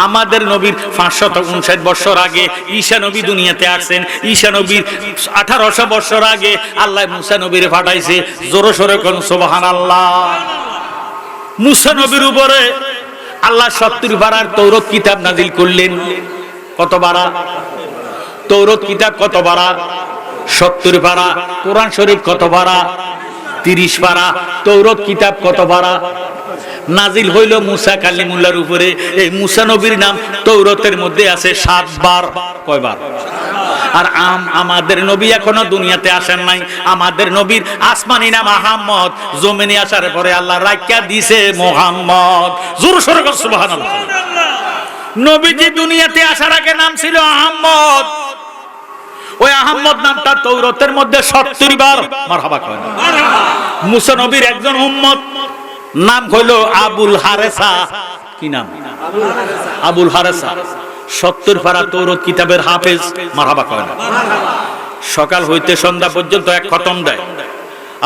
আমাদের নবীর 559 বছর আগে ঈসা নবী দুনিয়াতে আসেন। ঈসা নবীর 1800 বছর আগে আল্লাহ মুসা নবীর পাঠাইছে। জোরে সোরে কোন সুবহানাল্লাহ। মুসা নবীর উপরে আল্লাহ 70 পারার তৌরাত কিতাব নাজিল করলেন। কত পারা? তৌরাত কিতাব কত পারা? 70 পারা। কোরআন শরীফ কত পারা? 30 পারা। তৌরাত কিতাব কত পারা? নাজিল হইল মুসা কালিমুল্লাহর উপরে। এই মুসা নবীর নাম তৌরাতের মধ্যে আছে 7 বার। কয়বার? আর আমাদের নবী এখনো দুনিয়াতে আসেন নাই। আমাদের নবীর আসমানি নাম আহমদ, জমিনে আসার পরে আল্লাহ রাখা দিছে মুহাম্মদ। জোরে সোরে বল সুবহানাল্লাহ। নবীজি দুনিয়াতে আসার আগে নাম ছিল আহমদ। ওই আহমদ নামটা তৌরাতের মধ্যে 70 বার। মারহাবা করেন। মুসা নবীর একজন উম্মত নাম হলো আবুল হারেসা। কি নাম? আবুল হারেসা। 70 পারা তৌরাত কিতাবের হাফেজ। মারহাবা করেন। সকাল হইতে সন্ধ্যা পর্যন্ত এক খতম দেয়,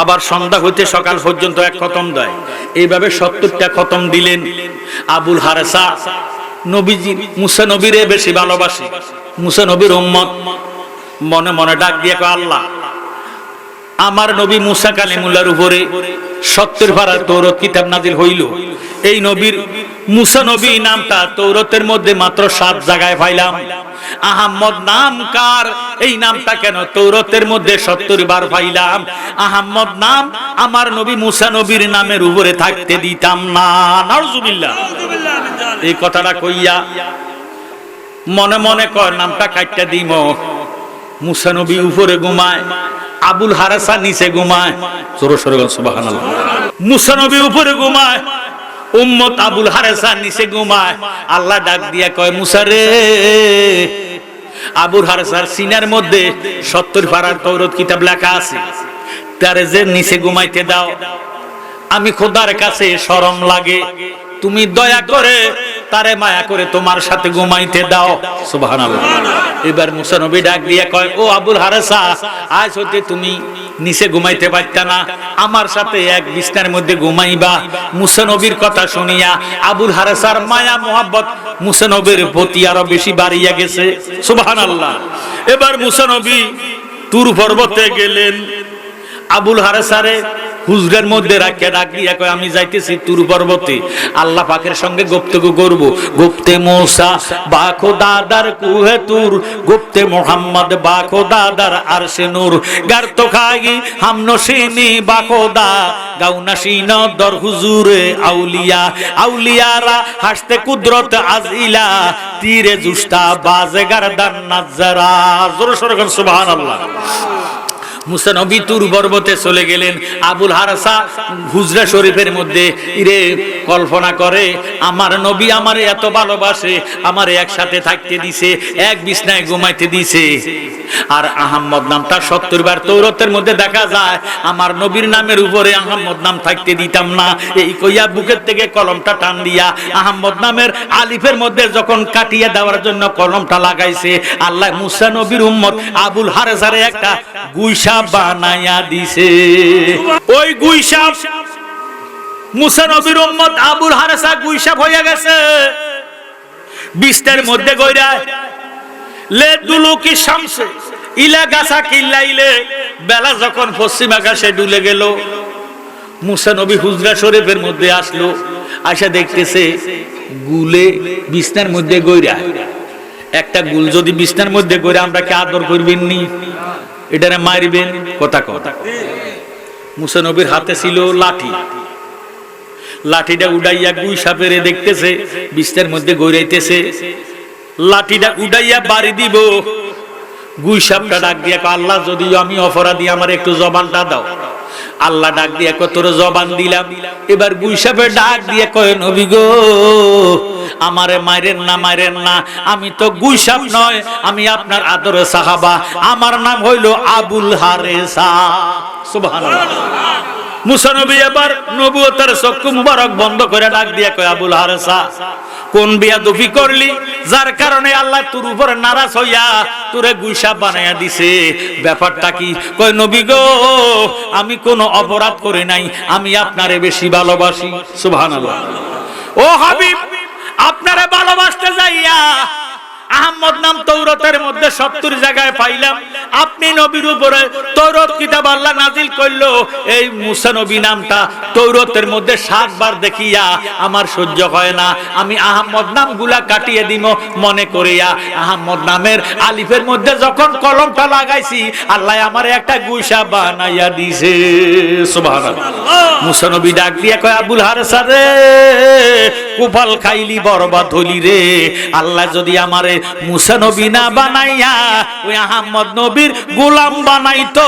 আবার সন্ধ্যা হইতে সকাল পর্যন্ত এক খতম দেয়। এইভাবে 70টা খতম দিলেন। আবুল হারেসা নবীজি মুসা নবীরে বেশি ভালোবাসে। মুসা নবীর উম্মত মনে মনে ডাক দিয়ে কয়, আল্লাহ আমার নবী মুসা কালিমুল্লাহর উপরে 70 পারা তৌরাত কিতাব নাজিল হইল। এই নবীর মুসা নবী নামটা তৌরাতের মধ্যে মাত্র 7 জায়গায় পাইলাম। আহমদ নাম কার? এই নামটা কেন তৌরাতের মধ্যে 70 বার পাইলাম? আহমদ নাম আমার নবী মুসা নবীর নামের উপরে থাকতে দিতাম না। নাউজুবিল্লাহ। এই কথাটা কইয়া মনে মনে কয় নামটা কাটতে দিম। মুসা নবী উপরে ঘুমায়, আবুল হারেসা নিচে ঘুমায়। জোরে সোরে বল সুবহানাল্লাহ। মুসা নবী উপরে ঘুমায়, উম্মত আবুল হারেসা নিচে ঘুমায়। আল্লাহ ডাক দিয়া কয়, মুসা রে, আবুল হারেসার সিনার মধ্যে 70 পারার তৌরাত কিতাব লেখা আছে, তারে যে নিচে ঘুমাইতে দাও। আমি খোদার কাছে শরম লাগে, তুমি দয়া করে তারে মায়া করে তোমার সাথে ঘুমাইতে দাও। সুবহানাল্লাহ। এবার মুসা নবী ডাক দিয়ে কয়, ও আবুল হারেসা, আজ হতে তুমি নিচে ঘুমাইতে পারতা না, আমার সাথে এক বিছনার মধ্যে ঘুমাইবা। মুসা নবীর কথা শুনিয়া আবুল হারেসার মায়া মোহাব্বত মুসা নবীর প্রতি আরো বেশি বাড়িয়া গেছে। সুবহানাল্লাহ। এবার মুসা নবী তুর পর্বতে গেলেন। আবুল হারেসারে হুজরার মধ্যে রাখিয়া ডাক দিয়া কয়, আমি যাইতেছি তুর পর্বতে, আল্লাহ পাকের সঙ্গে গুপ্তগু করব। গুপ্তে মুসা বা খোদাদার কুহে তুর, গুপ্তে মুহাম্মদ বা খোদাদার আরশে নূর। গার তো খাগি হাম নশিনি বা খোদা, গাউনাশিন দর হুজুরে আউলিয়া। আউলিয়ারা হাসতে কুদরত আজিলা, তীরে জুস্তা বাজে গারদান নাজারা। জোরে সোরে বল সুবহানাল্লাহ। মুসা নবী তুর পর্বতে চলে গেলেন। আবুল হারেসা হুজরা শরীফের মধ্যে ইরে কল্পনা করে, আমার নবী আমারে এত ভালোবাসে, আমারে একসাথে থাকতে দিছে, এক বিছনায় ঘুমাইতে দিছে। আর আহমদ নামটা 70 বার তৌরাতের মধ্যে দেখা যায়, আমার নবীর নামের উপরে আহমদ নাম থাকতে দিতাম না। এই কইয়া বুকের থেকে কলমটা টান দিয়া আহমদ নামের আলিফের মধ্যে যখন কাটিয়ে দেওয়ার জন্য কলমটা লাগাইছে, আল্লাহ মুসা নবীর উম্মত আবুল হারেসারে একটা গুইসা বানায়া দিছে। ওই গুইসাপ মুসা নবীর উম্মত আবুল হারেসা গুইসাপ হয়ে গেছে। বিস্তার মধ্যে গইরা লে দুলুকি শামসে ইলা গাছা কিল্লাইলে, বেলা যখন পশ্চিম আকাশে ডুলে গেল, মুসা নবী হুজরা শরীফের মধ্যে আসলো। আয়সা দেখতেছে গুলে বিছনার মধ্যে গইরা। একটা গুল যদি বিছনার মধ্যে গইরা আমরা কি আদর করবেন নি? এটারে মারবেন? কথা কথা। মুসা নবীর হাতে ছিল লাঠি। লাঠিটা উড়াইয়া গুই সাপেরে দেখতেছে বিছনার মধ্যে গইরাইতেছে। লাঠিটা উড়াইয়া বাড়ি দিব। গুই সাপটা ডাক দিয়া কয়, আল্লাহ যদি আমি অপরাধী, আমার একটু জবানটা দাও। আল্লাহ ডাক দিয়া কয়, তোর জবান দিলাম। এবার গুই সাপের ডাক দিয়া কয়, নবী গো, আমারে মাইরেন না, মাইরেন না, আমি তো গুই সাপ নয়, আমি আপনার আদরের সাহাবা, আমার নাম হইল আবুল হারেসা। সুবহানাল্লাহ। মুসা নবী এবার নবুয়তের চক্ষু মুবারক বন্ধ করে ডাক দিয়া কয়, আবুল হারেসা, কোন বিয়াদবি করলি যার কারণে আল্লাহ তোর উপরে নারাজ হইয়া তোরে গুইসা বানায়া দিছে? ব্যাপারটা কি? কয়, নবী গো, আমি কোনো অপরাধ করি নাই, আমি আপনারে বেশি ভালোবাসি। সুবহানাল্লাহ। ও হাবিব, আপনারে ভালোবাসতে যাই আহমদ নাম তৌরাতের মধ্যে 70 জায়গায় পাইলাম, আপনি নবীর উপরে তৌরাত কিতাব আল্লাহ নাজিল করলো, এই মুসা নবী নামটা তৌরাতের মধ্যে 7 বার দেখিয়া আমার সহ্য হয় না, আমি আহমদ নামগুলা কাটিয়ে দিব মনে করিয়া আহমদ নামের আলিফের মধ্যে যখন কলমটা লাগাইছি, আল্লাহ আমারে একটা গুইসা বানাইয়া দিছে। সুবহানাল্লাহ। মুসা নবী ডাক দিয়া কয়, আবুল হারেস রে, কুফাল খাইলি বরবাদ হলি রে, আল্লাহ যদি আমারে মুসা নবী না বানাইয়া ওই আহমদ নবীর গোলাম বানাইতো,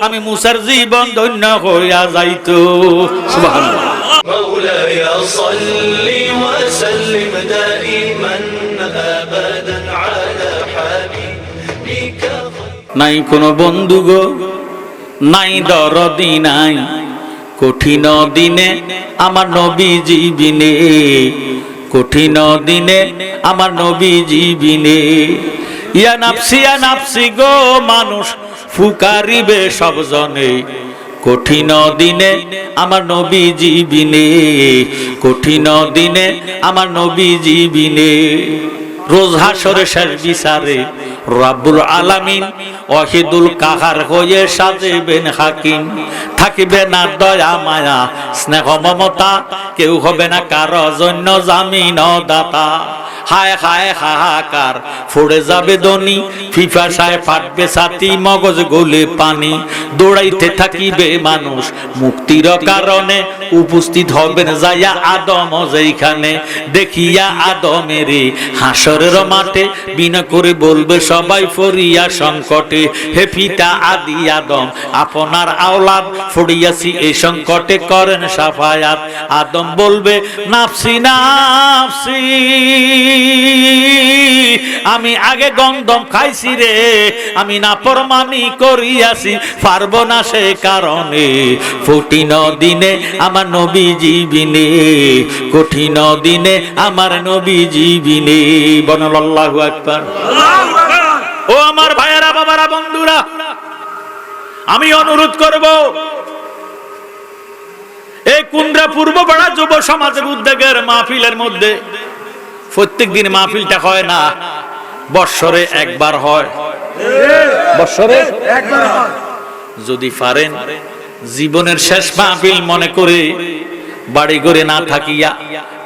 আমি মুসার জীবন ধন্য হইয়া যাইতো। সুবহানাল্লাহ। مولاي صل وسلم دائما ابدا على حبيبك। নাই কোনো বন্ধু গো, নাই দরদি নাই, কঠিন দিনে আমার নবীজি বিনে, কঠিন দিনে আমার নবীজি বিনে। ইয়া নাফসি গো, মানুষ ফুকারিবে সব জনে, কঠিন দিনে আমার নবীজি বিনে, কঠিন দিনে আমার নবীজি বিনে। রোজ হাসরে শেষ বিচারে রব্বুল আলামিন ওয়াহিদুল কাহার হয়ে সাজেবেন হাকিম, থাকিবে না দয়া মায়া স্নেহ মমতা, কেউ হবে না কারো জন্য জামিন দাতা। হায় হায় হাহাকার ফুড়ে যাবে দনি, ফিফাসায় ফাটবে ছাতি, মগজ গলে পানি, দৌড়াইতে থাকিবে মানুষ মুক্তির কারণে, উপস্থিত হবেন যাইয়া আদম যেইখানে, দেখিয়া আদমেরে হাসরের মাঠে, বিনা করে বলবে সবাই ফরিয়া সংকটে, হে পিতা আদি আদম আপনার আওলাদ ফড়িয়াছি এই সংকটে, করেন সাফায়াত। আদম বলবে নাফসি নাফসি, আমি আগে গন্ধম খাইছি রে, আমি নাফরমানি করিয়াছি, পারবো না সে কারণে, কঠিন দিনে আমার নবীজি বিনে, কঠিন দিনে আমার নবীজি বিনে। বলেন আল্লাহু আকবার। ও আমার ভাইয়েরা, বাবারা, বন্ধুরা, আমি অনুরোধ করব, এই কুন্দ্রা পূর্ব পাড়া যুব সমাজের উদ্যোগের মাহফিলের মধ্যে প্রত্যেক দিন মাহফিলটা হয় না, বৎসরে একবার হয়, বৎসরে একবার হয়। যদি পারেন জীবনের শেষ মাহফিল মনে করে বাড়ি ঘরে না থাকিয়া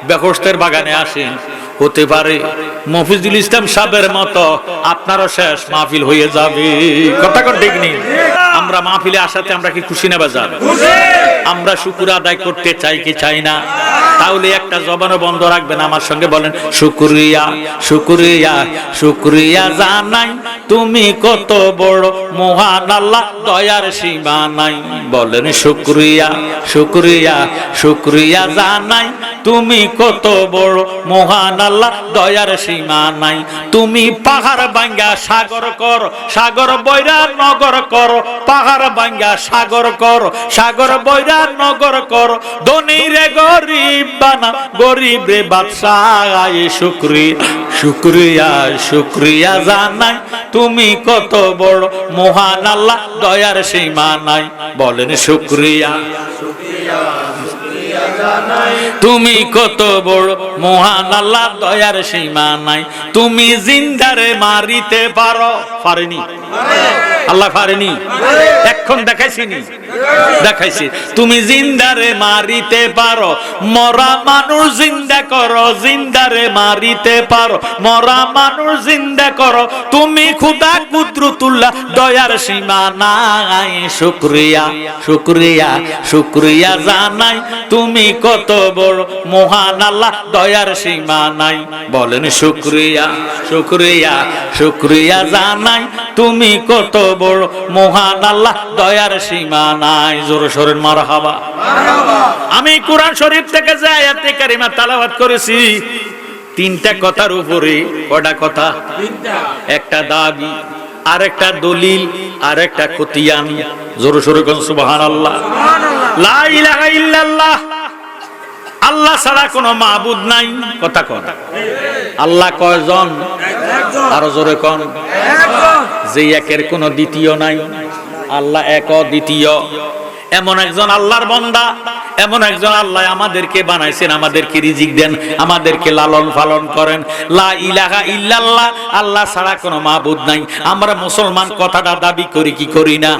বেহস্তের বাগানে আসেন, হতে পারে মফিজুল ইসলাম সাহেবের মতো আপনারও শেষ মাহফিল হয়ে যাবে। কথা কোন ঠিক নেই? আমরা মাহফিলে আসাতে আমরা কি খুশি না বাজার? আমরা শুকর আদায় করতে চাই কি চাই না? তাহলে একটা জবানও বন্ধ রাখবেন, আমার সঙ্গে বলেন শুকরিয়া শুকরিয়া শুকরিয়া জানাই, তুমি কত বড় মহান আল্লাহ, দয়ার সীমা নাই। বলেন শুকরিয়া শুকরিয়া শুকরিয়া জানাই, তুমি কত বড় মহান আল্লাহ, দয়ার সীমা নাই। তুমি পাহাড় ভাঙ্গা সাগর কর, সাগর বৈরা নগর কর, পাহাড় ভাঙ্গা সাগর কর, সাগর বৈরা নগর কর, ধনী রে গরিব বানা, গরিব রে বাদশাহ। শুকরিয়া শুকরিয়া শুকরিয়া জানাই, তুমি কত বড় মহান আল্লাহ, দয়ার সীমা নাই। বলেন শুকরিয়া তুমি কত বড় মহান আল্লাহ, দয়ার সীমা নাই। তুমি জিন্দারে মারিতে পারো, পারেনি আল্লাহ, পারেনি, এখন দেখাইছিনি, দেখাইছি। তুমি জিন্দারে মারিতে পারো, মরা মানুষ জিন্দা করো, জিন্দারে মারিতে পারো, মরা মানুষ জিন্দা করো। তুমি খুদা কুদরতুল্লাহ, দয়ার সীমা নাই। শুকরিয়া শুকরিয়া শুকরিয়া জানাই, তুমি কত বড় মহান আল্লাহ, দয়ার সীমা নাই। বলেন শুকরিয়া শুকরিয়া শুকরিয়া জানাই, তুমি কত বড় মহান আল্লাহ, দয়ার সীমা নাই। জোরে সোরে মারহাবা। আমি কোরআন শরীফ থেকে যে আয়াতে কারিমা তেলাওয়াত করেছি, তিনটা কথার উপরে। কয়টা কথা? একটা দাবি, আরেকটা দলিল, আরেকটা খতিয়ান। জোরে সোরে কোন সুবহানাল্লাহ। লা ইলাহা ইল্লাল্লাহ, আল্লাহ ছাড়া কোনো মাবুদ নাই। কথা কোন? আল্লাহ কয়জন? আরো জোরে কোন? যে একের কোনো দ্বিতীয় নাই। আল্লাহ এক দ্বিতীয়। এমন একজন আল্লাহর বান্দা, এমন একজন আল্লাহ আমাদেরকে বানাইছেন, আমাদেরকে রিজিক দেন, আমাদেরকে লালন পালন করেন। লা ইলাহা ইল্লাল্লাহ, আল্লাহ ছাড়া কোনো মাবুদ নাই। আমরা মুসলমান কথাটা দাবি করি কি করি না?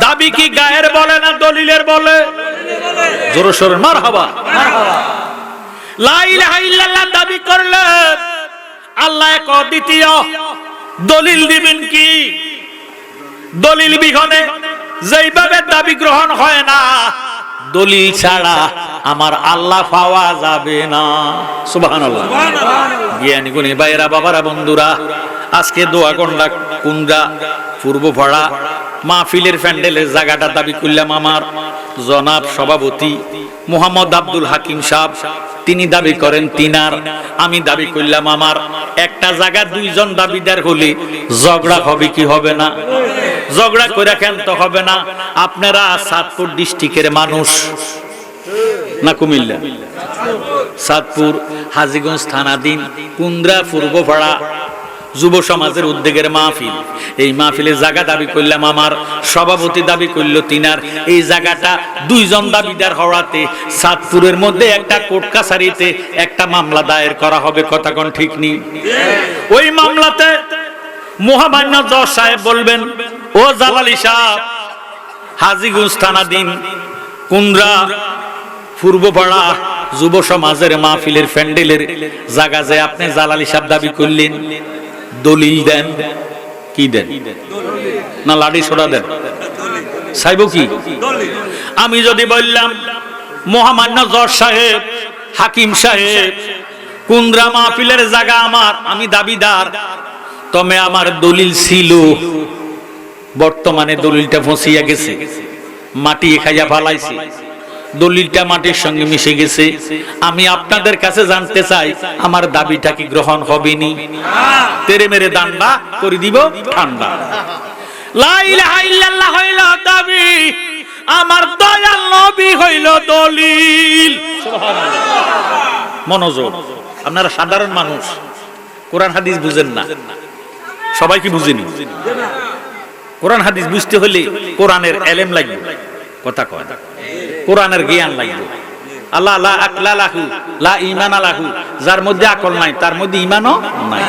দাবি কি গায়ের বলে না দলিলের বলে? জোরে সোরে মারহাবা। লা ইলাহা ইল্লাল্লাহ দাবি করলে আল্লাহ এক অদ্বিতীয়, দলিল দিবেন কি? দলিল বিহনে যেইভাবে দাবি গ্রহণ হয় না, দলিল ছাড়া আমার আল্লাহ পাওয়া যাবে না। সুবহানাল্লাহ। জ্ঞানী গুণী ভাইরা, বাবারা, বন্ধুরা, আজকে দোয়াগন্ডা কুন্ডা পূর্বপাড়া মাহফিলের প্যান্ডেলের জায়গাটা দাবি করলাম আমার জনাব সভাপতি মোহাম্মদ আব্দুল হাকিম সাহেব, তিনি দাবি করেন তিনার, আমি দাবি করলাম আমার। একটা জায়গা দুইজন দাবিদার হলে ঝগড়া হবে কি হবে না? ঝগড়া করে কেন তো হবে না। আপনারা চাঁদপুর ডিস্ট্রিক্টের মানুষ না কুমিল্লা? চাঁদপুর হাজীগঞ্জ থানাধীন কুন্দ্রা পূর্বপাড়া যুব সমাজের উদ্যোগের মাহফিল। এই মাহফিলের জায়গা দাবি করলাম আমার, সভাপতি দাবি করল তিনার। এই জায়গাটা দুইজন দাবিদার হওয়াতে চাঁদপুরের মধ্যে একটা কোর্ট কাছারিতে একটা মামলা দায়ের করা হবে। কথা কোন ঠিক নেই? ওই মামলাতে মহামান্য জজ সাহেব বলবেন, ও জালালি সাহেব, হাজীগঞ্জ থানাধীন কুন্দ্রা পূর্বপাড়া যুব সমাজের মাহফিলের প্যান্ডেলের জায়গা যে আপনি জালালি সাহেব দাবি করলেন, দলিল দেন। কি দেন? না লাঠি সোড়া দেন? চাইব কি? আমি যদি বললাম মহামান্য জজ সাহেব, হাকিম সাহেব, কুন্দ্রা মাহফিলের জায়গা আমার, আমি দাবিদার, তবে আমার দলিল ছিল, বর্তমানে দলিলটা ফসিয়া গেছে, মাটি খাইয়া ফালাইছে, দলিলটা মাটির সঙ্গে মিশে গেছে। আমি আপনাদের কাছে জানতে চাই আমার দাবিটা কি গ্রহণ হবে নি? তেরে মেরে দান্ডা করে দিব ঠান্ডা। লা ইলাহা ইল্লাল্লাহ হইল দাবি, আমার দয়াল নবী হইল দলিল। সুবহানাল্লাহ। মনোযোগ, আপনারা সাধারণ মানুষ, কোরআন হাদিস বুঝেন না, সবাই কি বুঝেনি? কোরআন হাদিস বুঝতে হলে কোরআনের এলেম লাগবে। কথা কয়, কোরআনের জ্ঞান লাগবে। আল্লাহ লা আকলা লাহু লা ঈমান লাহু, যার মধ্যে আকল নাই তার মধ্যে ঈমানও নাই।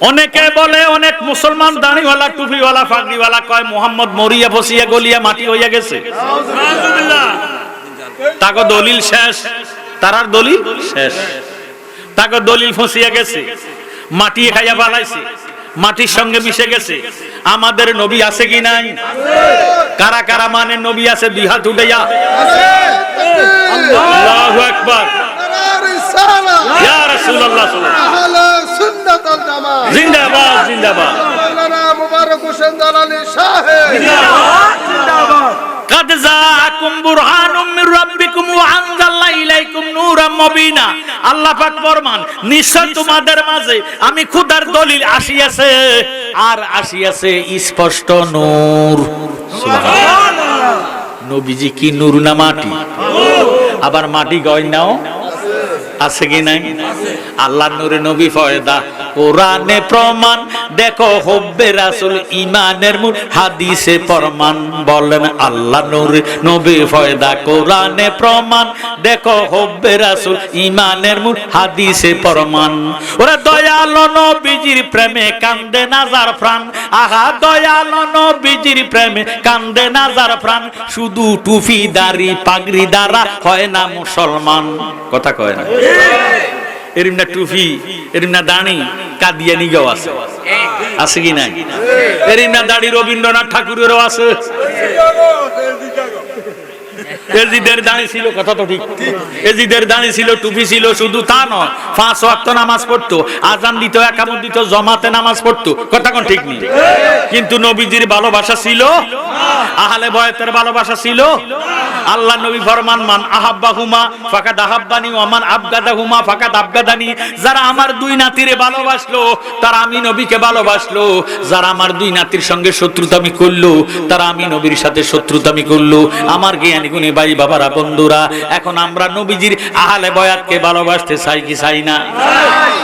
অনেকে বলে, অনেক মুসলমান দাড়িওয়ালা টুপিওয়ালা পাগড়িওয়ালা কয় মুহাম্মদ মরিয়া বসিয়া গলিয়া মাটি হইয়া গেছে। আলহামদুলিল্লাহ। তাকে দলিল শেষ, তারার দলিল শেষ, তাকে দলিল ফসিয়া গেছে, মাটি খাইয়া বালাইছে, মাটির সঙ্গে মিশে গেছে। আমাদের নবী আছে কি নাই? কারা কারা মানে নবী আছে? দুই হাত উঠাইয়া। আল্লাহু আকবার। ইয়া রাসূলুল্লাহ আহলে সুন্নাত ওয়াল জামাত জিন্দাবাদ জিন্দাবাদ। মাওলানা মুবারক হোসেন দালালি সাহেব জিন্দাবাদ জিন্দাবাদ। قد جاءكم برهان من ربكم وأنزلنا إليكم نورا مبينا। আল্লাহ পাক ফরমান, নিশ্চয় তোমাদের মাঝে আমি খোদার দলিল আসিয়াছে, আর আসিয়াছে স্পষ্ট নূর। সুবহানাল্লাহ। নবীজি কি নূর না মাটি? আবার মাটি গয়নাও আছে কি নাই? আল্লাহর নূরে নবী ফয়দা, কোরআনে প্রমাণ, দেখো হুব্বে রাসূল ঈমানের মূল, হাদিসে প্রমাণ। বলেন আল্লাহর নূরে নবী ফয়দা, কোরআনে প্রমাণ, দেখো হুব্বে রাসূল ঈমানের মূল, হাদিসে প্রমাণ। ওরে দয়ালো নবীজির প্রেমে কান্দে নাজার প্রাণ, আহা দয়ালো নবীজির প্রেমে কান্দে নাজার প্রাণ। শুধু টুপি দাড়ি পাগড়ি দ্বারা হয় না মুসলমান। কথা কয় না? এরম না টুপি, এরম না দাড়ি কাদিয়ানি গাও আছে, আছে কি নাই? এরম না দাড়ি রবীন্দ্রনাথ ঠাকুরেরও আছে। এজিদের দাঁড়ি ছিল, কথা তো ঠিক, এজিদের দাঁড়ি ছিল, টুপি ছিল। শুধু তা নয়, 5 ওয়াক্ত নামাজ পড়তো, আজান দিত, একামত দিত, জমাতে নামাজ পড়তো। কথা কোন ঠিক নেই? কিন্তু নবীজির ভালোবাসা ছিল, আহলে বয়তের ভালোবাসা ছিল। আল্লাহ নবী ফরমান, মান আহাব্বাহুমা ফাকাদ আহাব্বানি ওয়া মান আবগাদাহুমা ফাকাদ আবগাদানি। যারা আমার দুই নাতিরে ভালোবাসলো তারা আমি নবীকে ভালোবাসলো, যারা আমার দুই নাতির সঙ্গে শত্রুতামি করলো তারা আমি নবীর সাথে শত্রুতামি করলো। আমার জ্ঞানী গুণী ভাই বাবারা বন্ধুরা, এখন আমরা নবীজির আহলে বয়াতকে ভালোবাসতে চাই কি চাই না?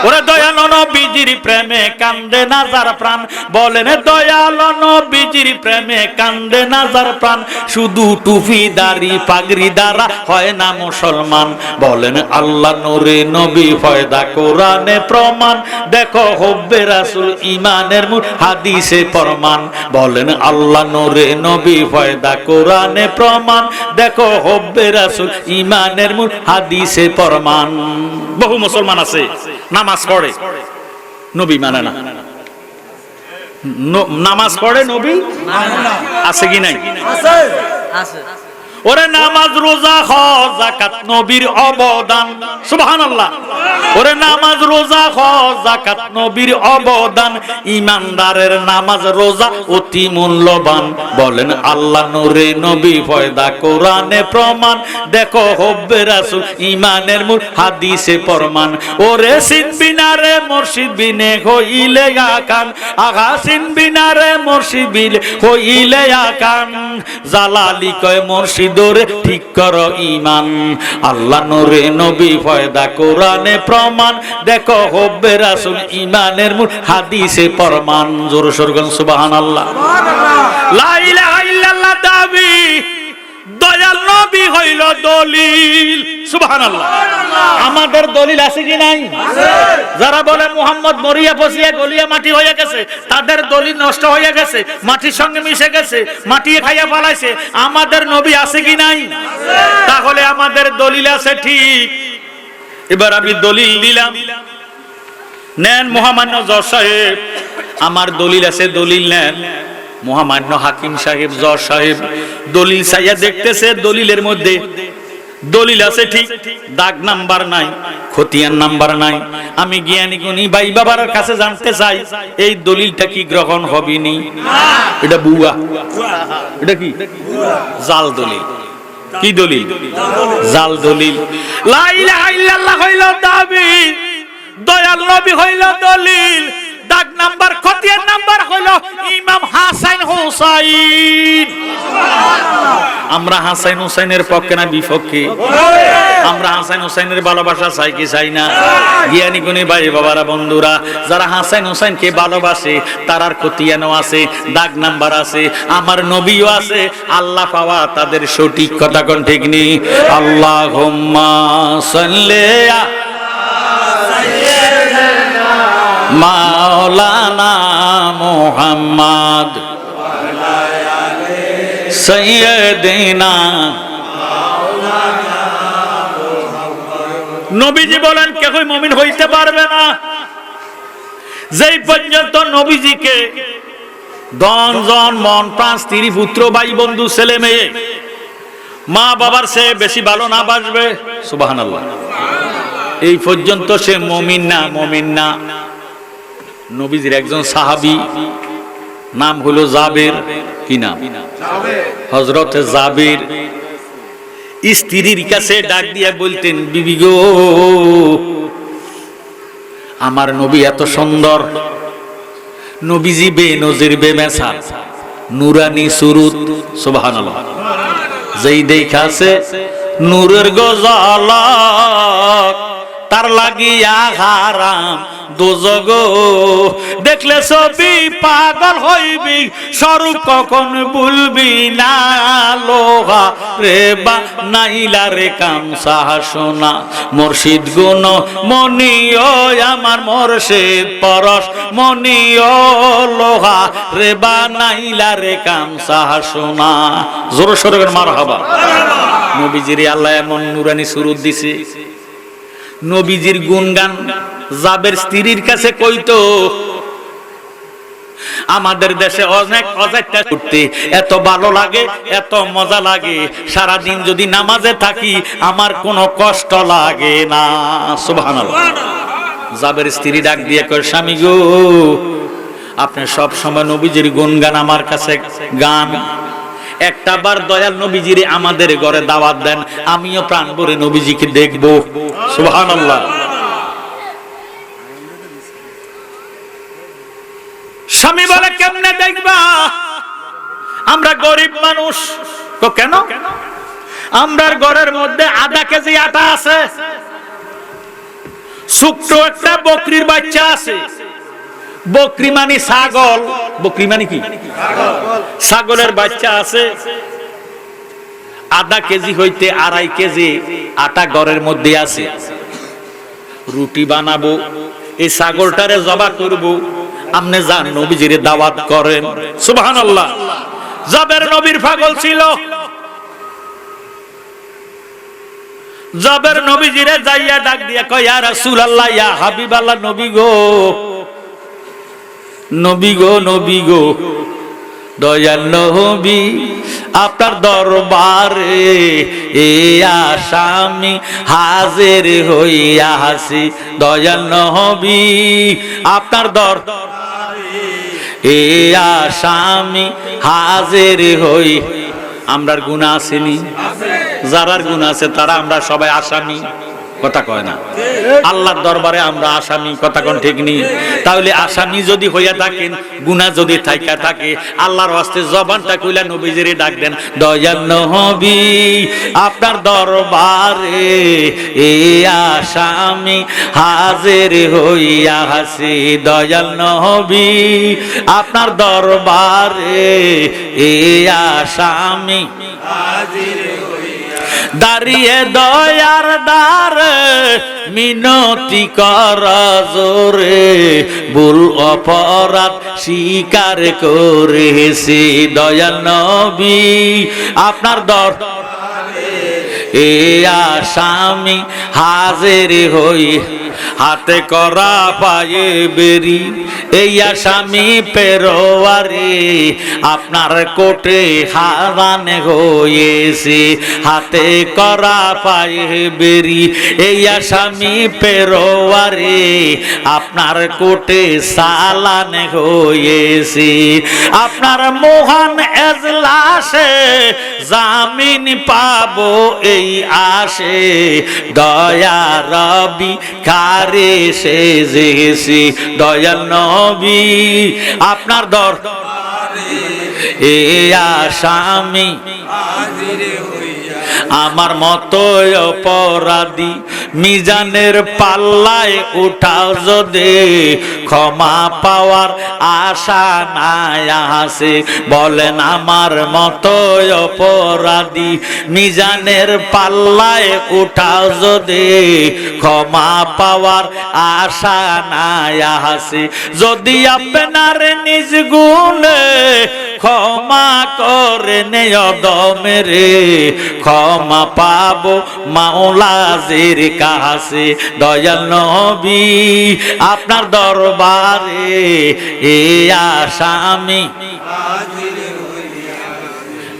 ওরে দয়াল নবীজির প্রেমে কান্দে না যার প্রাণ, বলেন দয়াল নবীজির প্রেমে কান্দে না যার প্রাণ, শুধু টুপি দাড়ি পাগড়ি দ্বারা হয় না মুসলমান, বলেন আল্লাহ নূরে নবী ফয়দা কোরআনে প্রমাণ, দেখো হুব্বে রাসূল ঈমানের মূল হাদিসে প্রমাণ, বলেন আল্লাহ নূরে নবী ফয়দা কোরআনে প্রমাণ, দেখো হুব্বে রাসূল ঈমানের মূল হাদিসে প্রমাণ। বহু মুসলমান আছে নামাজ পড়ে নবী মানে না, নামাজ পড়ে নবী আছে কি নাই? আছে। ওরে নামাজ রোজা হজ যাকাত নবীর অবদান, সুবহানাল্লাহ। ওরে নামাজ রোজা হজ যাকাত নবীর অবদান, ইমানদারের নামাজ রোজা অতি মূল্যবান, বলেন আল্লাহ নূরে নবী ফয়দা কোরআনে প্রমাণ, দেখো হুব্বে রাসূল ঈমানের মূল হাদিসে প্রমাণ। ওরে চিনবি না রে মুর্শিদ বিনে হইলে আকান, আগা চিনবি না রে মুর্শিদ বিনে হইলে আকান, জালালি কয় মুর্শিদ দরে ঠিক করো ঈমান, আল্লাহ নূরে নবী ফয়দা কোরআনে প্রমাণ, দেখো হুব্বে রাসূল ঈমানের মূল হাদিসে প্রমাণ। জোরে সোরে বলেন সুবহানাল্লাহ। লা ইলাহা ইল্লাল্লাহ দাবি, দয়াল নবী হইল দলিল, সুবহানাল্লাহ। আমাদের দলিল আছে কি নাই? যারা বলে মুহাম্মদ মরিয়া পচিয়া গলিয়া মাটি হয়ে গেছে, তাদের দলিল নষ্ট হয়ে গেছে, মাটির সঙ্গে মিশে গেছে, মাটি খাইয়া পালাইছে। আমাদের নবী আছে কি নাই? তাহলে আমাদের দলিল আছে ঠিক। এবার আমি দলিল দিলাম, নেন মহামান্য জজ সাহেব, আমার দলিল আছে, দলিল নেন। মহামান্য হাকিম সাহেব জজ সাহেব দলিল চাইয়া দেখতেছে, দলিলের মধ্যে দলিল আছে ঠিক, দাগ নাম্বার নাই, খতিয়ান নাম্বার নাই। আমি জ্ঞানী গুণী ভাই বাবার কাছে জানতে চাই, এই দলিলটা কি গ্রহণ হবে নি? এটা বুয়া, এটা কি জাল দলিল। কি দলিল? জাল দলিল। লা ইলাহা ইল্লাল্লাহ হইল দাবি, দয়াল নবী হইল দলিল, দাগ নাম্বার খতিয়ান নাম্বার হইল ইমাম হাসান হুসাইন। আমরা হাসান হুসাইনের পক্ষে না বিপক্ষে? আমরা হাসান হুসাইনের ভালোবাসা চাই কি চাই না? জ্ঞানী গুণী ভাই বাবারা বন্ধুরা, যারা হাসান হুসাইনকে ভালোবাসে তারার খতিয়ানও আছে, দাগ নাম্বার আছে, আমার নবীও আছে, আল্লাহ পাওয়া তাদের সঠিক কথা কোন ঠিক নেই? আল্লাহুম্মা সাল্লি মাওলানা মুহাম্মদ সাইয়্যিদিনা। নবীজি বলেন কেউই মুমিন হইতে পারবে না যেই পর্যন্ত নবীজিকে ধন জন মন প্রাণ স্ত্রী পুত্র ভাই বন্ধু ছেলে মেয়ে মা বাবার চেয়ে বেশি ভালো না বাসবে। সুবহানাল্লাহ। এই পর্যন্ত সে মুমিন না, মুমিন না। নবীজির একজন সাহাবী নাম হলো জাবের। কি নাম? হযরত জাবের স্ত্রীর কাছে ডাক দিয়ে বলতেন, বিবি গো, আমার নবী এত সুন্দর, নবীজি বেনজির বেমেসাল, নুরানি সুরুত। সুবহানাল্লাহ। যেই দেখাছে নূরের গজালক, তার লাগিয়া হারাম দোজগ, দেখলে ছবি পাগল হইবি, স্বরূপ কখন ভুলবি না, লোহা রে বা নাইলা রে কামসা সোনা, মুর্শিদ গুণ মনিও আমার মুর্শিদ পরশ মনিও, লোহা রে বা নাইলা রে কামসা সোনা। জোর সোরে মারহাবা। নবীজির আল্লাহ এমন নুরানি সুরুত দিছে, নবীজির গুণগান জাবের স্ত্রীর কাছে কইতো। আমাদের দেশে অনেক অজাইতা করতে এত ভালো লাগে, এত মজা লাগে, সারা দিন যদি নামাজে থাকি আমার কোনো কষ্ট লাগে না। সুবহানাল্লাহ। জাবের স্ত্রী ডাক দিয়ে কয়, স্বামী গো, আপনি সব সময় নবীজির গুণগান আমার কাছে গান, একটা বার দয়াল নবীজিরে আমাদের ঘরে দাওয়াত দেন, আমিও প্রাণ ভরে নবীজিকে দেখব। সুবহানাল্লাহ। স্বামী বলে, কেমনে দেখবা, আমরা গরিব মানুষ। তো কেন? আমরার ঘরের মধ্যে আধা কেজি আটা আছে, ছোট্ট একটা বকরির বাচ্চা আছে। বকরি মানে ছাগল, বকরি মানে কি? ছাগলের বাচ্চা আছে। আধা কেজি হইতে 2.5 কেজি আটা ঘরের মধ্যে আছে। রুটি বানাবো, এই ছাগলটারে জবা করব। আপনি যান নবীজির দাওয়াত করেন। সুবহানাল্লাহ। জাবের নবীর পাগল ছিল। জাবের নবীজিরে যাইয়া ডাক দিয়া কয়, ইয়া রাসূলুল্লাহ, ইয়া হাবিবাল্লাহ, নবী গো, নবী গো, নবী গো, দয়াল নবী, আপনার দরবারে এ আসামি হাজির হইয়া আসি। দয়াল নবী, আপনার দরবারে এ আসামি হাজির হই। আমরার গুনাহ আসেনি? যারার গুনাহ আছে তারা আমরা সবাই আসামি। কথা কয় না? আল্লাহর দরবারে আমরা আসামি। কথা কোন ঠিক নেই? তাহলে আসামি যদি হইয়া থাকেন, গুনাহ যদি থাইকা থাকে, আল্লাহর ওয়াস্তে জবানটা কইলা নবীজিরে ডাক দেন, দয়াল নবী, আপনার দরবারে এ আসামি হাজির হইয়া আসি। দয়াল নবী, আপনার দরবারে এ আসামি হাজির দাঁড়িয়ে দয়ার দ্বার মিনতি কর জোরে, ভুল অপরাধ স্বীকার করেছি। দয়াল নবী, আপনার দরবারে এ আসামি হাজির হই। হাতে করা পায়ে বেরি এই আসামি পেরোয়ারে, আপনার কোটে হারান হয়েছে। হাতে করা পায়ে বেরি এই আসামি পেরোয়ারে, আপনার কোটে সালান হয়েছে। আপনার মহান এজলাসে জামিন পাবো এই আশে, দয়া রবি কারে সেজেছি। দয়াল নবী, আপনার দরবারে এ আসামি হাজির হইয়া। আমার মতো অপরাধী মিজানের পাল্লায় উঠাও যদি, ক্ষমা পাওয়ার আশা নাই আছে। বলেন আমার মতো অপরাধী মিজানের পাল্লায় উঠাও যদি, ক্ষমা পাওয়ার আশা নাই আছে। যদি আপনার নিজ গুণে ক্ষমা করে নেয়দমে রে, ক্ষমা পাবো মাওলাজির কাছে। দয়াল নবী, আপনার দরবারে এ আসামি হাজির হইয়া।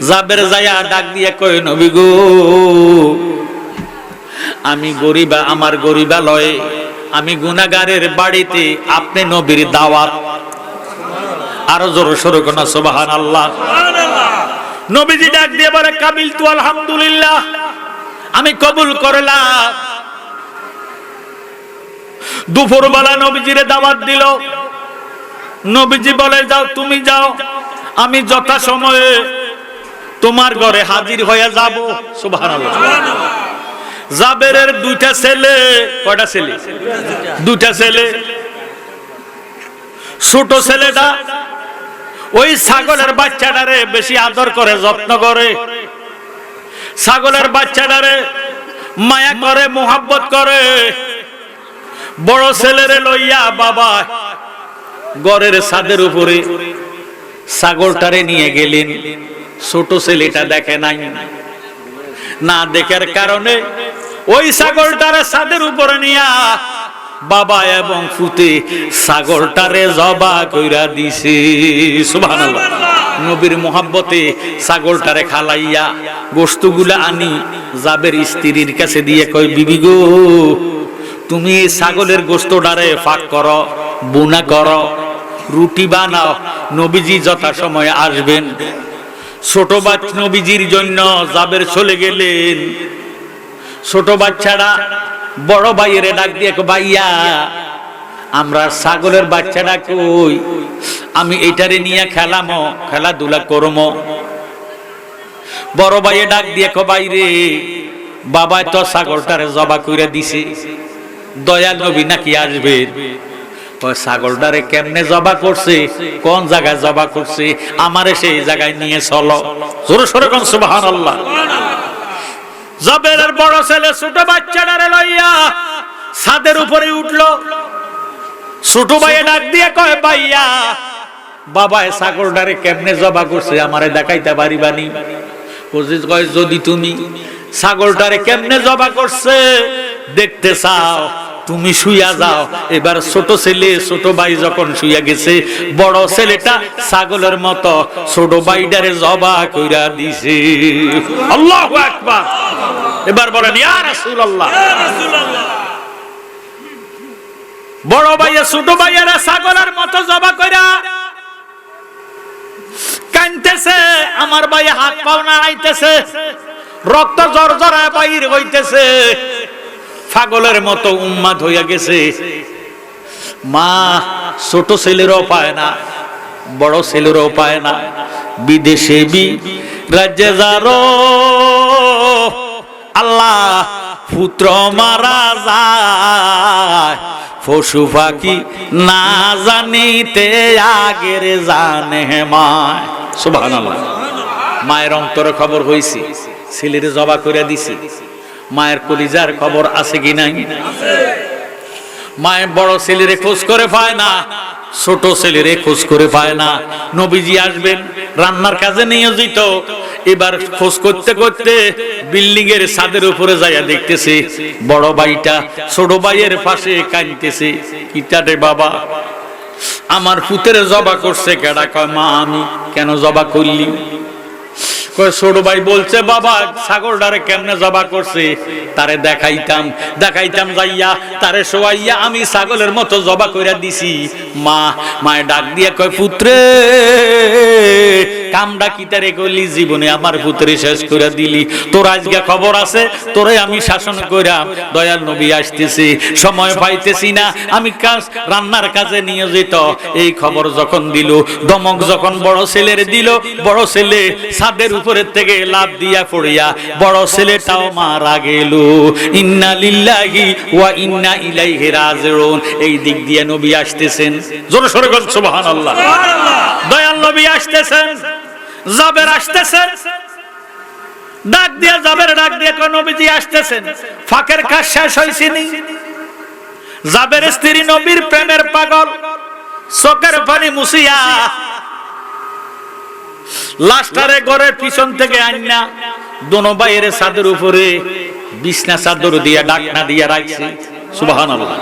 জাবের যায়া ডাক দিয়ে কই, নবী গো, আমি গরিবা, আমার গরিবালয়ে, আমি গুনাহগারের বাড়িতে আপনি নবীর দাওয়াত। আরো জোরে সরে কোন সুবহানাল্লাহ। নবীজি ডাক দিয়ে বলে, কাবিলতু আলহামদুলিল্লাহ, আমি কবুল করলাম। দুপুরবেলা নবীজিরে দাওয়াত দিল। নবীজি বলে, যাও, তুমি যাও, আমি যথা সময়ে তোমার ঘরে হাজির হয়ে যাব। সুবহানাল্লাহ। জাবেরের 2টা ছেলে। কয়টা ছেলে? 2টা ছেলে। ছোট ছেলেটা ওই ছাগলের বাচ্চাটারে বেশি আদর করে, যত্ন করে। ছাগলের বাচ্চাটারে মায়া করে, মোহাব্বত করে। বড় ছেলেরে লইয়া বাবা ঘরের ছাদের উপরে ছাগলটারে নিয়ে গেলেন। ছোট ছেলেটা দেখে নাই। না দেখার কারণে ওই ছাগলটারে ছাদের উপরে নিয়া বাবা এবং ফুতে ছাগলটারে জবা কইরা দিছে। সুবহানাল্লাহ। নবীর মোহাব্বতে ছাগলটারে খালাইয়া গোশতগুলা আনি জাবের স্ত্রীর কাছে দিয়ে কই, বিবি গো, তুমি এই ছাগলের গোশতটারে ফাঁক করো, বুনা করো, রুটি বানাও, নবীজি যথা সময় আসবেন। ছোট বাচ্চা নবীজির জন্য জাবের চলে গেলেন। ছোট বাচ্চারা বড় ভাইয়েরে ডাক দিয়ে, ভাইয়া, আমরা ছাগলের বাচ্চাটা কই, আমি এটারে নিয়ে খেলামো, খেলাধুলা করমো। বড় ভাইয়ে ডাক দিয়ে কো বাইরে, বাবাই তো ছাগলটারে জবা কইরা দিছে, দয়াল নবী নাকি আসবে। ছাগলটারে কেমনে জবা করছে, কোন জায়গায় জবা করছে, আমারে সেই জায়গায় নিয়ে চলো। জোরে সোরে কোন সুবহানাল্লাহ। জবেরের বড় ছেলে ছোট বাচ্চাটারে লইয়া ছাদের উপরে উঠলো। ছোট ভাইয়ে ডাক দিয়ে কয়, ভাইয়া বাবা ছাগলটারে কেমনে জবা করছে আমারে দেখাইতে পারিবানি? কয়, যদি তুমি ছাগলটারে কেমনে জবা করছে দেখতে চাও, তুমি শুইয়া যাও। এবার ছোট ছেলে ছোট ভাই যখন শুইয়া গেছে, বড় ছেলেটা ছাগলের মতো ছোট ভাইটারে জবা কইরা দিছে। আল্লাহু আকবার। এবার বলেন ইয়া রাসূলুল্লাহ। বড় ভাইয়া ছোট ভাইয়ারা ছাগলের মতো জবা কইরা কাঁদতেছে। আমার ভাই হাত পাও নাড়াইতেছে, রক্ত জরজরায় বাইর হইতেছে, পাগলের মতো উন্মাদ হইয়া গেছে। মা ছোট ছেলেরও পায় না, বড় ছেলেরও পায় না। বিদেশে রাজ্যে যারো আল্লাহ পুত্র মারা যায়, পশু পাখি না জানিতে আগের জানে মায়। সুবহানাল্লাহ। মায়ের অন্তরে খবর হইছে, ছেলের জবা করে দিছে। মায়ের কলিজার খবর আছে কি নাই? মায়ের বড় ছেলেরে খোঁজ করে পায় না, ছোট ছেলেরে খোঁজ করে পায় না। নবীজি আসবেন, রান্নার কাজে নিয়োজিত। এবার খোঁজ করতে করতে বিল্ডিং এর ছাদের উপরে যাইয়া দেখতেছে বড় ভাইটা ছোট ভাইয়ের পাশে কাঁদতেছে। কিটারে বাবা, আমার পুতের জবা করছে কেডা? কয়, মা আমি। কেন জবা করলি? কয়, ছোট ভাই বলছে বাবা ছাগলটারে কেমনে জবা করছে তারে দেখাইতাম যাইয়া তারে শোয়াইয়া আমি ছাগলের মতো জবা কইরা দিছি। মায়ে ডাক দিয়ে কয়, পুত্রে কামডা কিতারে করলি, জীবনে আমার পুত্রে শেষ করে দিলি। তোর আজকে খবর আছে, তোরে আমি শাসন কইরাম, দয়াল নবী আসতেছি, সময় পাইতেছি না, আমি কাজ রান্নার কাজে নিয়োজিত। এই খবর যখন দিল, দমক যখন বড় ছেলের দিল, বড় ছেলে ছাদের উপরের থেকে লাফ দিয়া পড়িয়া বড় ছেলেটাও মারা গেল। ইন্না লিল্লাহি ওয়া ইন্না ইলাইহি রাজিউন। এই দিক দিয়ে নবী আসতেছেন। জোরে সোরে বল সুবহানাল্লাহ। দয়াল নবী আসতেছেন, জাবের আসতেছেন। ডাক দিয়া জাবের ডাক দিয়া কোন নবীজি আসতেছেন। ফাঁকের কাজ শেষ হইছিনি। জাবের স্ত্রী নবীর প্রেমের পাগল, চোখের পানি মুছিয়া লাস্টারে ঘরের পিছন থেকে আইনা দোনো ভাইয়ের ছাদের উপরে বিছনা চাদর দিয়া ডাকনা দিয়া রাখছে। সুবহানাল্লাহ।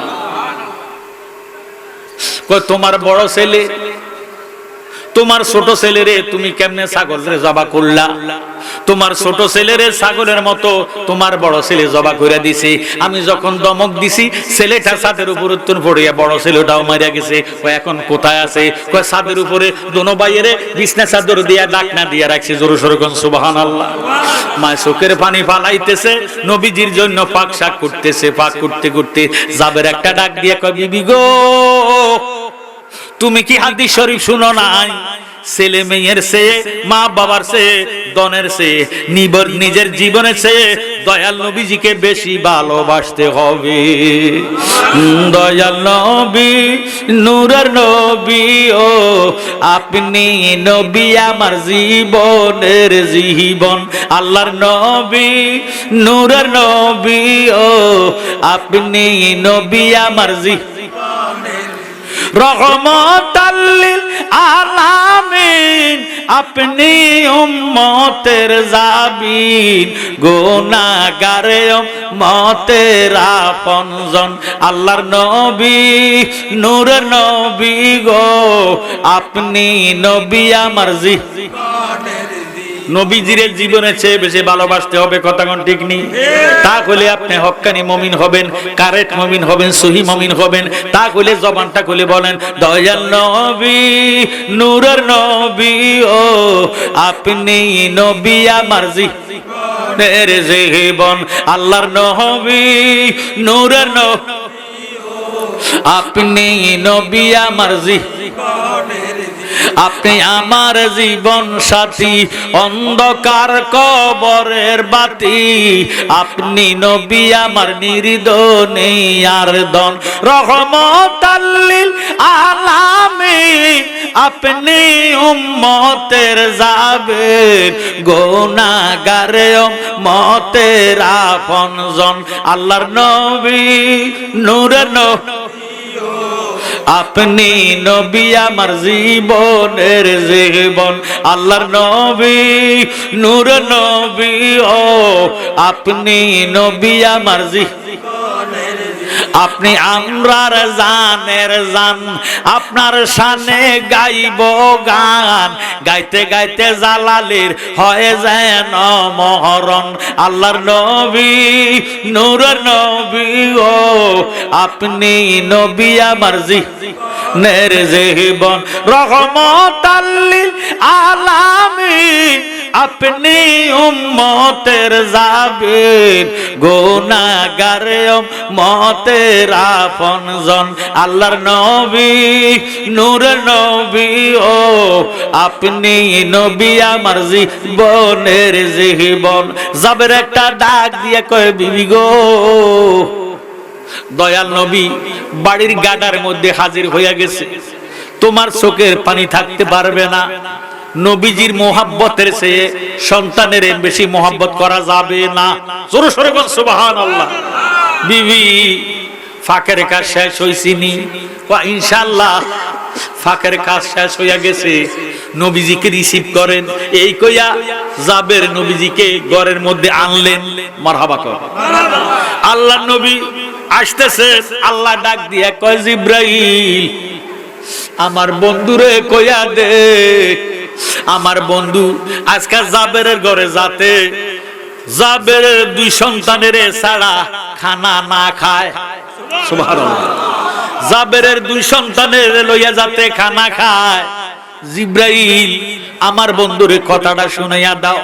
কই, তোমার বড় ছেলে তোমার ছোট ছেলেরে তুমি কেমনে ছাগলের জবা করলা? তোমার ছোট ছেলেরে ছাগলের মতো তোমার বড় ছেলে জবা করে দিছে। আমি যখন দমক দিছি ছেলেটা ছাদের উপর উত্তর পড়িয়া বড় ছেলেটাও মারিয়া গেছে। ও এখন কোথায় আছে? কয়, ছাদের উপরে দোনো ভাইয়েরে বিছনা চাদর দিয়া ডাকনা দিয়া রাখছে। জোরে সোরে কোন সুবহানাল্লাহ। মা চোখের পানি ফালাইতেছে, নবীজির জন্য পাক শাক করতেছে। পাক করতে করতে জাবের একটা ডাক দিয়ে কয়, বিবি গো, তুমি কি হাদিস শরীফ শুনো নাই? ছেলে মেয়ের চেয়ে, মা বাবার চেয়ে, দনের চেয়ে, নিজের জীবনের চেয়ে দয়াল নবীজিকে বেশি ভালোবাসতে হবে। দয়াল নবী, নূরের নবী, ও আপনি নবী আমার জীবনের জীবন। আল্লাহর নবী, নূরের নবী, ও আপনি নবী আমার জীবনের রহমতাল লিল আলামিন। আপনি উম্মতের জাবিন, গুনাহগারে উম্মতের আপনজন। আল্লাহর নবী, নূরের নবী গো, আপনি নবী আমার জীবনের। নবীজির জীবনের চেয়ে বেশি ভালোবাসতে হবে। কথা কোন ঠিক নেই? তাহলে আপনি হক্কানি মুমিন হবেন, কারেক্ট মুমিন হবেন, সহি মুমিন হবেন। তাহলে জবানটা খুলে বলেন, দয়াল নবী, নূরের নবী, ও আপনি নবী আমার জীবনের জীবন। আল্লাহর নবী, নূরের নবী, আপনি নবী আমার জীবনের। আপনি আমার জীবন সাথী, অন্ধকার কবরের বাতি, আপনি নবী আমার নির্দনিয়ার দন, রহমতাল লিল আলামিন, আপনি উম্মতের যাবেন, গুনাহগারে উম্মতের আপনজন, আল্লাহর নবী নূরের নবী, আপনি নবী আমার জীবনের জীবন, আল্লাহর নবী নূরের নবী, ও আপনি নবী আমার জীবনের, আপনি আমরার জানের জান, আপনার শানে গাইব গান, গাইতে গাইতে জালালের হয়ে যেন মহরণ, আল্লাহর নবী নূরের নবী, ও আপনি নবী আমার জীবনের জীবন, রহমতাল লিল আলামিন, আপনি উম্মতের যাবেন, গুনাহগারে উম্মতের আপনজন, আল্লাহর নবী নূরের নবী, ও আপনি নবী আমার জীবনের জীবন। যাবের একটা ডাক দিয়ে কয়, বিবি গো, দয়াল নবী বাড়ির গাডার মধ্যে হাজির হইয়া গেছে, তোমার চোখের পানি থাকতে পারবে না। নবীজির মোহাব্বতের চেয়ে সন্তানের বেশি মোহাব্বত করা যাবে না। জোরে সোরে বল সুবহানাল্লাহ। বিবি ফাঁকের কাজ শেষ হইছিনি, ইনশাআল্লাহ ফাঁকের কাজ শেষ হইয়া গেছে, নবীজিকে রিসিভ করেন, এই কইয়া জাবের নবীজিকে ঘরের মধ্যে আনলেন। মারহাবা কর। আল্লাহর নবী আসতেছে, আল্লাহ ডাক দিয়ে কয়, জিব্রাইল আমার বন্ধুরে কইয়া দে, আমার বন্ধু আজকাল জাবেরের ঘরে যাতে, জাবেরের দুই সন্তানের ছাড়া খানা না খায়। সুবহানাল্লাহ। জাবেরের দুই সন্তানের লইয়া যাতে খানা খায়। জিব্রাইল আমার বন্ধুরে কথাটা শুনাইয়া দাও।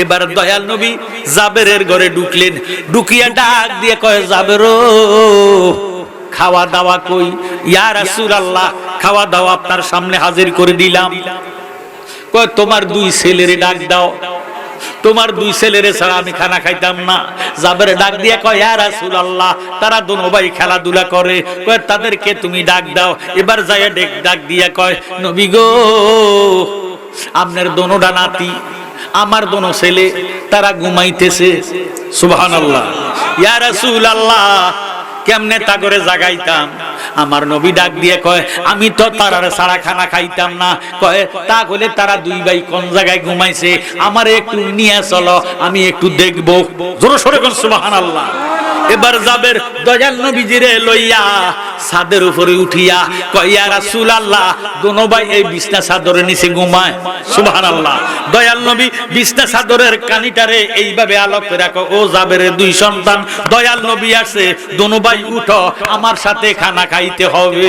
এবার দয়াল নবী জাবেরের ঘরে ঢুকলেন, ঢুকিয়া ডাক দিয়ে কয়, জাবের খাওয়া দাওয়া কই? ইয়া রাসূলুল্লাহ, খাওয়া দাওয়া আপনার সামনে হাজির করে দিলাম। কয়, তোমার দুই ছেলেরে ডাক দাও, তোমার দুই ছেলেরে ছাড়া আমি খানা খাইতাম না। জাবের ডাক দিয়ে কয়, ইয়া রাসূলুল্লাহ, তারা দুনো ভাই খেলাধুলা করে, কয় তাদেরকে তুমি ডাক দাও। এবার যাইয়া ডাক দিয়া কয়, নবী গো, আপনার দোনোটা নাতি, আমার দোনো ছেলে, তারা ঘুমাইতেছে। সুবহানাল্লাহ। ইয়া রাসূলুল্লাহ, কেমনে তা করে জাগাইতাম? আমার নবী ডাক দিয়ে কয়, আমি তো তারার সারা খানা খাইতাম না। কয়, তা হলে তারা দুই ভাই কোন জায়গায় ঘুমাইছে, আমারে একটু নিয়ে চলো, আমি একটু দেখবো। জোরে সোরে কোন সুবহানাল্লাহ। এবার জাবের দয়াল নবীজিরে লইয়া ছাদের উপরে উঠিয়া কয়, ইয়া রাসূলুল্লাহ, দোনো ভাই এই বিছনা চাদরের নিচে ঘুমায়। সুবহানাল্লাহ। দয়াল নবী বিছনা চাদরের কানিটারে এইভাবে আলোক করে রাখো, ও জাবেরের দুই সন্তান, দয়াল নবী আছে, দোনো ভাই উঠো, আমার সাথে খানা খাইতে হবে।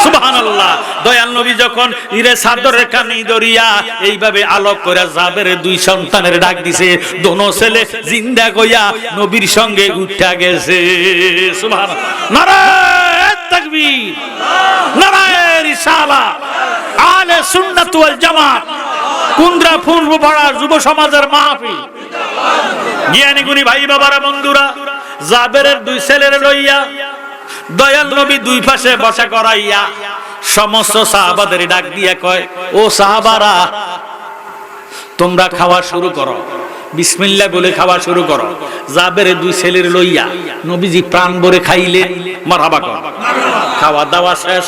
সুবহানাল্লাহ। দয়াল নবী যখন ইরে চাদরের কানি ধরিয়া এইভাবে আলোক করে জাবেরের দুই সন্তানের ডাক দিছে, দোনো ছেলে জিন্দা কইয়া নবীর সঙ্গে উঠা গেছে। সুবহানাল্লাহ। নারায়ে তাকবীর, নারায়ে রিসালাত, আহলে সুন্নাত ওয়াল জামাত, কুন্দ্রা পূর্বপাড়া যুব সমাজের মাহফিল। জ্ঞানী গুণী ভাই বাবারা, বন্ধুরা, জাবেরের দুই ছেলের লইয়া দয়াল নবী দুই পাশে বসা করাইয়া সমস্ত সাহাবাদের ডাক দিয়া কয়, ও সাহাবারা, তোমরা খাওয়া শুরু করো, বিসমিল্লাহ বলে খাওয়া শুরু করো। জাবেরের দুই ছেলের লইয়া নবীজি প্রাণ ভরে খাইলেন। মারহাবা কর। খাওয়া দাওয়া শেষ।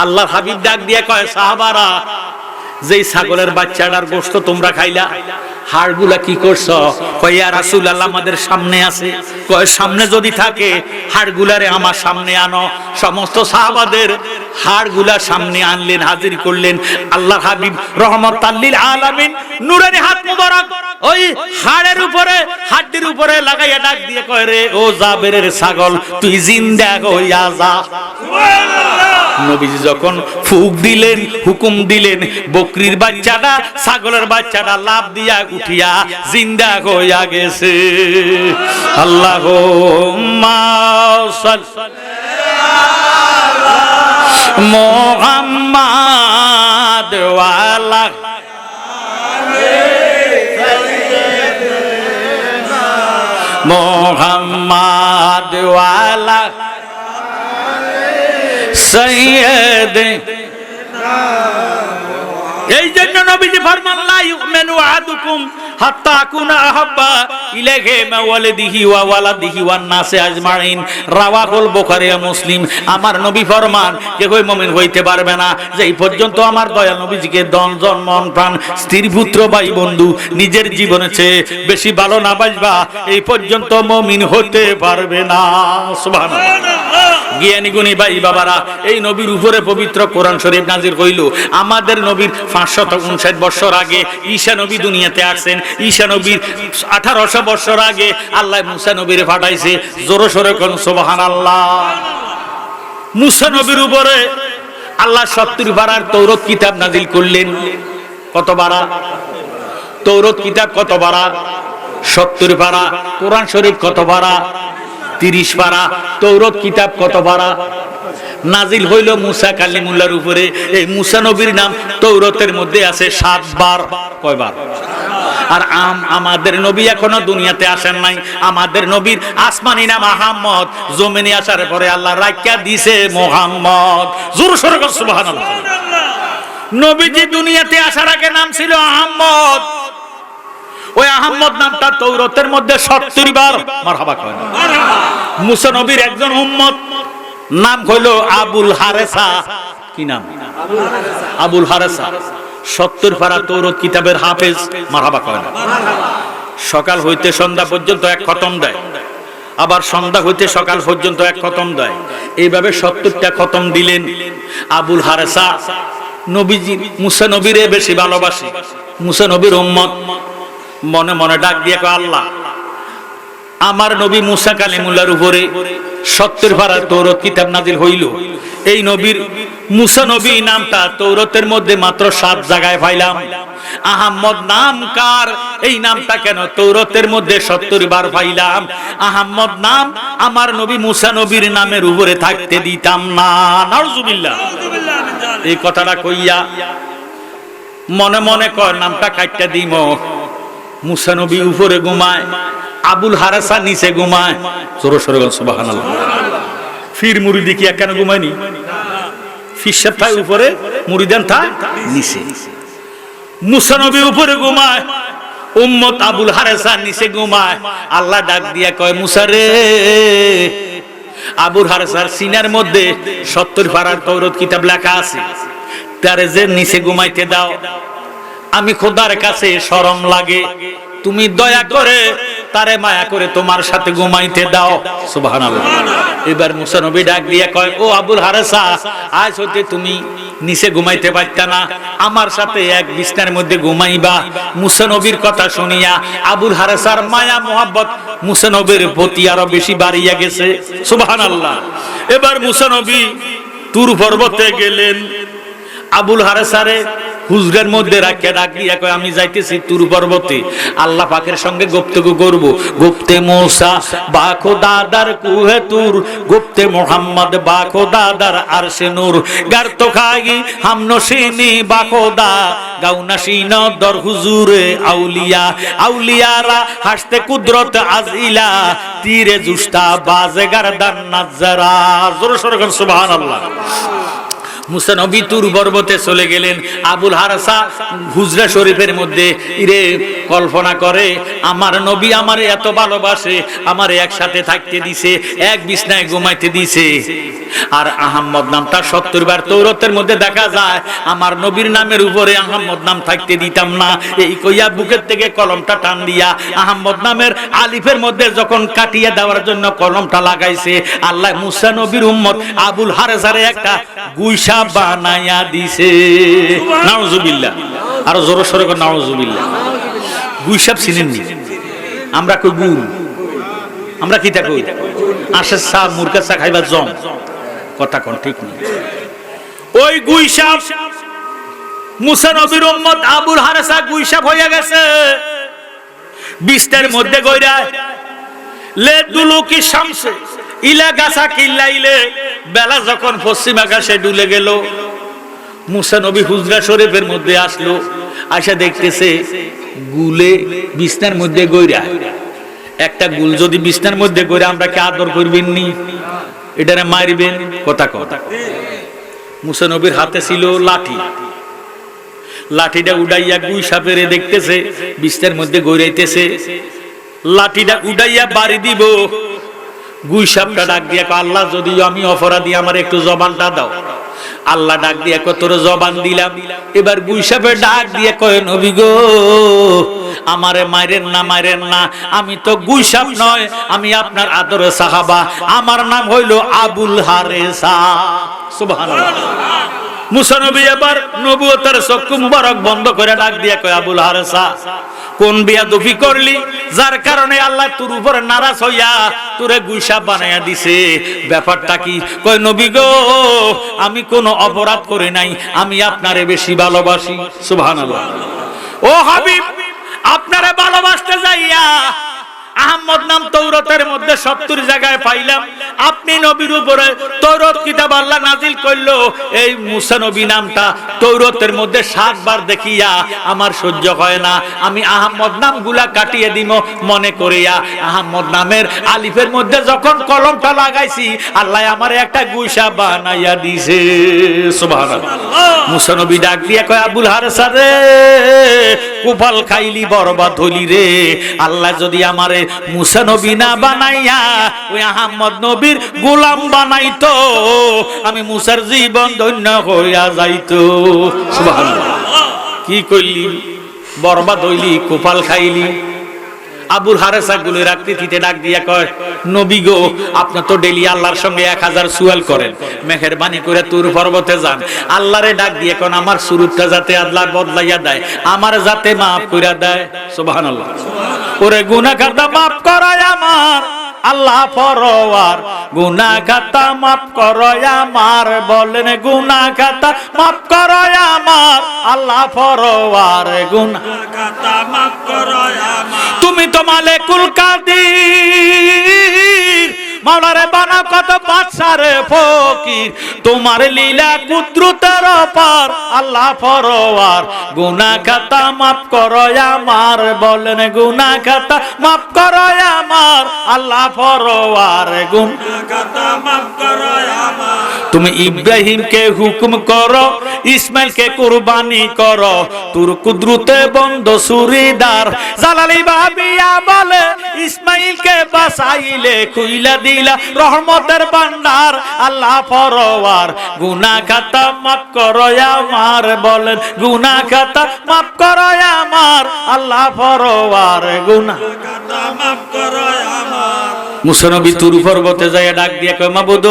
আল্লাহর হাবিব ডাক দিয়া কয়, সাহাবারা, যেই ছাগলের বাচ্চাটার গোশত তোমরা খাইলা, হাড়গুলা কি করছো? কয়, ইয়া রাসূলুল্লাহ, আমাদের সামনে আছে। কয়, সামনে যদি থাকে হাড়গুলারে আমার সামনে আনো। সমস্ত সাহাবাদের হাড়গুলা সামনে আনলেন, হাজির করলেন। আল্লাহ হাবিব রহমাতাল লিল আলামিন নূরানি হাত মুবারক ওই হাড়ের উপরে, হাড়ির উপরে লাগাইয়া ডাক দিয়ে কয়, রে ও জাবেরের ছাগল, তুই জিন্দা হইয়া যা। সুবহানাল্লাহ। নবীজি যখন ফুক দিলেন, হুকুম দিলেন, বকরির বাচ্চাটা, ছাগলের বাচ্চাটা লাফ দিয়া উঠিয়া জিন্দা হইয়া গেছে। আল্লাহুম্মা সাল্লি আলা মুহাম্মাদ ওয়ালা মোহাম্মদ ওয়ালা সৈয়দ। এই জন্য নবীজি ফরমান লা ইউমিনু আহাদুকুম হাত্তা আকুনা আহাব্বা ইলাইহি মা ওয়ালিদিহি ওয়া ওয়ালাদিহি ওয়ান নাসি আজমাইন, রাওয়াহুল বুখারী ও মুসলিম। আমার নবী ফরমান যে কই মুমিন হইতে পারবে না যে এই পর্যন্ত আমার দয়াল নবীজিকে ধন মন প্রাণ স্ত্রী পুত্র ভাই বন্ধু নিজের জীবনের চেয়ে বেশি ভালো না বাসবা, এই পর্যন্ত মুমিন হতে পারবে না। সুবহানাল্লাহ। জ্ঞানী গুণী ভাই বাবারা, এই নবীর উপরে পবিত্র কোরআন শরীফ নাজির হইল। আমাদের নবীর 559 বছর আগে ঈসা নবী দুনিয়াতে আসছেন। ঈসা নবীর 1800 বছর আগে আল্লাহ মুসা নবীরে পাঠাইছে। জোরে সোরে কোন সুবহানাল্লাহ। মুসা নবীর উপরে আল্লাহ 70 পারার তৌরাত কিতাব নাজিল করলেন। কত পারা? তৌরাত কিতাব কত পারা? 70 পারা। কোরআন শরীফ কত পারা? 30 পারা। তৌরাত কিতাব কত পারা? নাজিল হইল মুসা কালিমুল্লাহর উপরে। এই মুসা নবীর নাম তৌরাতের মধ্যে আছে 7 বার। কয়বার? আর আমাদের নবী এখনো দুনিয়াতে আসেন নাই। আমাদের নবীর আসমানি নাম আহমদ, জমিনে আসার পরে আল্লাহ রাখিয়া দিছে মুহাম্মদ। জোরে সোরে সুবহানাল্লাহ। নবীজি দুনিয়াতে আসার আগে নাম ছিল আহমদ। ওই আহমদ নামটা তৌরাতের মধ্যে 70 বার। মারহাবা কয় না? মুসা নবীর একজন উম্মত নাম হইল আবুল হারেসা। কি নাম? আবুল হারেসা। 70 পারা তৌরাত কিতাবের হাফেজ। মারহাবা কয় না? সকাল হইতে সন্ধ্যা পর্যন্ত এক খতম দেয়, আবার সন্ধ্যা হইতে সকাল পর্যন্ত এক খতম দেয়। এইভাবে 70টা খতম দিলেন। আবুল হারেসা নবীজি মুসা নবীরে বেশি ভালোবাসে। মুসা নবীর উম্মত মনে মনে ডাক দিয়ে কয়, আল্লাহ আমার নবী মুসা কালিমুল্লাহর উপরে 70 পারা তৌরাত কিতাব নাজিল হইল। এই নবীর মুসা নবী নামটা তৌরাতের মধ্যে মাত্র 7 জায়গায় পাইলাম। আহমদ নাম কার? এই নামটা কেন তৌরাতের মধ্যে 70 বার পাইলাম? আহমদ নাম আমার নবী মুসা নবীর নামের উপরে থাকতে দিতাম না। নাউজুবিল্লাহ। এই কথাটা কইয়া মনে মনে কয় নামটা কাটটা দিম। মুসা নবী উপরে ঘুমায়, আবুল হারেসা নিচে ঘুমায়। জোরে সোরে বল সুবহানাল্লাহ। ফির মুরিদি কি কেন ঘুমায়নি? ফিরসাদ থাই উপরে, মুরিদান থাই নিচে। মুসা নবী উপরে ঘুমায়, উম্মত আবুল হারেসা নিচে ঘুমায়। আল্লাহ ডাক দিয়া কয়, মুসা রে, আবুল হারেসার সিনার মধ্যে 70 পারার তৌরাত কিতাব লেখা আছে, তারে যে নিচে ঘুমাইতে দাও। আমি খোদার কাছে শরম লাগে, তুমি দয়া করে তারে মায়া করে তোমার সাথে ঘুমাইতে দাও। সুবহানাল্লাহ। এবার মুসা নবী ডাক দিয়া কয়, ও আবুল হারেসা, আজ হতে তুমি নিচে ঘুমাইতে পারতা না, আমার সাথে এক বিছনার মধ্যে ঘুমাইবা। মুসা নবীর কথা শুনিয়া আবুল হারেসার মায়া মোহাব্বত মুসা নবীর প্রতি আরো বেশি বাড়িয়া গেছে। সুবহানাল্লাহ। এবার মুসা নবী তুর পর্বতে গেলেন। আবুল হারেসারে হুজরার মধ্যে রাখে ডাক দিয়া কয়, আমি যাইতেছি তুর পর্বতে, আল্লাহ পাকের সঙ্গে গুপ্তগু করব। গুপ্তে মুসা বা খোদাদার কুহে তুর, গুপ্তে মুহাম্মদ বা খোদাদার আরশে নূর। গার তো খাগি হাম নশিনি বা খোদা, গাউনাশিন দর হুজুরে আউলিয়া। আউলিয়ারা হাসতে কুদরত আজিলা, তীরে জুস্তা বাজে গারদান নাজারা। জোরে সোরে সুবহানাল্লাহ। মুসা নবী তুর পর্বতে চলে গেলেন। আবুল হারেসা হুজরা শরীফের মধ্যে ইরে কল্পনা করে, আমার নবী আমারে এত ভালোবাসে, আমারে একসাথে থাকতে দিছে, এক বিছনায় ঘুমাইতে দিছে। আর আহমদ নামটা 70 বার তৌরাতের মধ্যে দেখা যায়, আমার নবীর নামের উপরে আহমদ নাম থাকতে দিতাম না। এই কইয়া বুকের থেকে কলমটা টান দিয়া আহমদ নামের আলিফের মধ্যে যখন কাটিয়ে দেওয়ার জন্য কলমটা লাগাইছে, আল্লাহ মুসা নবীর উম্মত আবুল হারেসারে একটা গুইসা বানায়া দিছে। নাউজুবিল্লাহ। আর জোরে সোরে করে নাউজুবিল্লাহ। গুইসাব চিনেননি? আমরা কই গুল, আমরা কি তা কই? আশের চা মুরগা চা খাইবা জম। কথা কোন ঠিক নেই। ওই গুইসাব মুসা নবীর উম্মত আবুল হারেসা গুইসাব হয়ে গেছে। বিস্তার মধ্যে গইরা লে দুলুকি শামসে ইলা গাছা কিল্লাইলে, বেলা যখন পশ্চিম আকাশে ডুলে গেল, মুসা নবী হুজরা শরীফের মধ্যে আসলো, আয়সা দেখতেছে গুলে বিছনার মধ্যে গইরা, একটা গুল যদি বিছনার মধ্যে গইরা আমরা কি আদর করবেন নি? এটারে মারবেন? কথা কথা। মুসা নবীর হাতে ছিল লাঠি, লাঠিটা উড়াইয়া গুই সাপেরে দেখতেছে বিছনার মধ্যে গইরাইতেছে, লাঠিটা উড়াইয়া বাড়ি দিব। গুই সাপটা ডাক দিয়া কয়, আল্লাহ যদি আমি অপরাধী আমার একটু জবানটা দাও। আল্লাহ ডাক দিয়া কয়, তোর জবান দিলাম। এবার গুই সাপের ডাক দিয়া কয়, নবী গো আমারে মাইরেন না, মাইরেন না, আমি তো গুই সাপ নয়, আমি আপনার আদরের সাহাবা, আমার নাম হইল আবুল হারেসা। সুবহানাল্লাহ। মুসা নবী এবার নবুয়তের চক্ষু মুবারক বন্ধ করে ডাক দিয়া কয়, আবুল হারেসা কোন বেয়াদবি করলি যার কারণে আল্লাহ তোর উপরে নারাজ হইয়া তোরে গুইসাপ বানাইয়া দিছে? ব্যাপারটা কি? কয়, নবী গো আমি কোনো অপরাধ করি নাই, আমি আপনারে বেশি ভালোবাসি। সুবহানাল্লাহ। ও হাবিব, আপনারে ভালোবাসতে যাইয়া আহমদ নাম তৌরাতের মধ্যে 70 জায়গায় পাইলাম, আপনি নবীর উপরে তৌরাত কিতাব আল্লাহ নাজিল করলো, এই মুসা নবী নামটা তৌরাতের মধ্যে 7 বার দেখিয়া আমার সহ্য হয় না, আমি আহমদ নাম গুলা কাটিয়ে দিব মনে করিয়া আহমদ নামের আলিফের মধ্যে যখন কলমটা লাগাইছি আল্লাহ আমারে একটা গুইসা বানাইয়া দিছে। সুবহানাল্লাহ। মুসা নবী ডাক দিয়া কয়, আবুল হারেসা রে কুফাল খাইলি বরবাদ হইলি রে, আল্লাহ যদি আমারে মুসা নবী না বানাইয়া ওই আহমদ নবীর গোলাম বানাইতো, আমি মুসার জীবন ধন্য হইয়া যাইতো। সুবহানাল্লাহ। কি কইলি? বরবাদ হইলি, কুফাল খাইলি। আবুল হারেসা গুলের আকৃতিতে ডাক দিয়া কয়, নবী গো আপনি তো ডেলি আল্লাহর সঙ্গে 1000 সুয়াল করেন, মেহেরবানি করে তুর পর্বতে যান, আল্লাহরে ডাক দিয়ে কোন আমার সুরুতটা যাতে আল্লাহ বদলাইয়া দেয়, আমার যাতে মাফ কইরা দেয়। সুবহানাল্লাহ। ওরে গুনাহ খাতা মাফ করায় আমার আল্লাহ পরওয়ার, গুনাহ খাতা মাফ করয় আমার, বলেন গুনাহ খাতা মাফ করয় আমার আল্লাহ পরওয়ার, গুনাহ খাতা মাফ করয় আমার। তুমি তো মালিকুল কাদির, মাওলারে বানাও কত বাদশারে ফকির, তোমার লীলা কুদরতের পার আল্লাহ পরওয়ার, গুনাহ খাতা মাফ করয় আমার, বলেন গুনাহ খাতা মাফ করয় আমার আল্লাহ পরওয়ার, গুনাহ খাতা মাফ করয় আমার। তুমি ইব্রাহিমকে হুকুম করো, ইসমাইলকে কুরবানি করো, তোর কুদরতে বন্ধ সুরিদার, জালালি ভাবিয়া বলে ইসমাইলকে বাঁচাইলে খুইলা দিলা রহমতের ভান্ডার আল্লাহ পরওয়ার, গুনাহ খাতা মাফ করয় আমার, বলেন গুনাহ খাতা মাফ করয় আমার আল্লাহ পরওয়ার, গুনাহ খাতা মাফ করয় আমার। মুসা নবী তুর পর্বতে যায় ডাক দিয়ে কয়, মাবুদ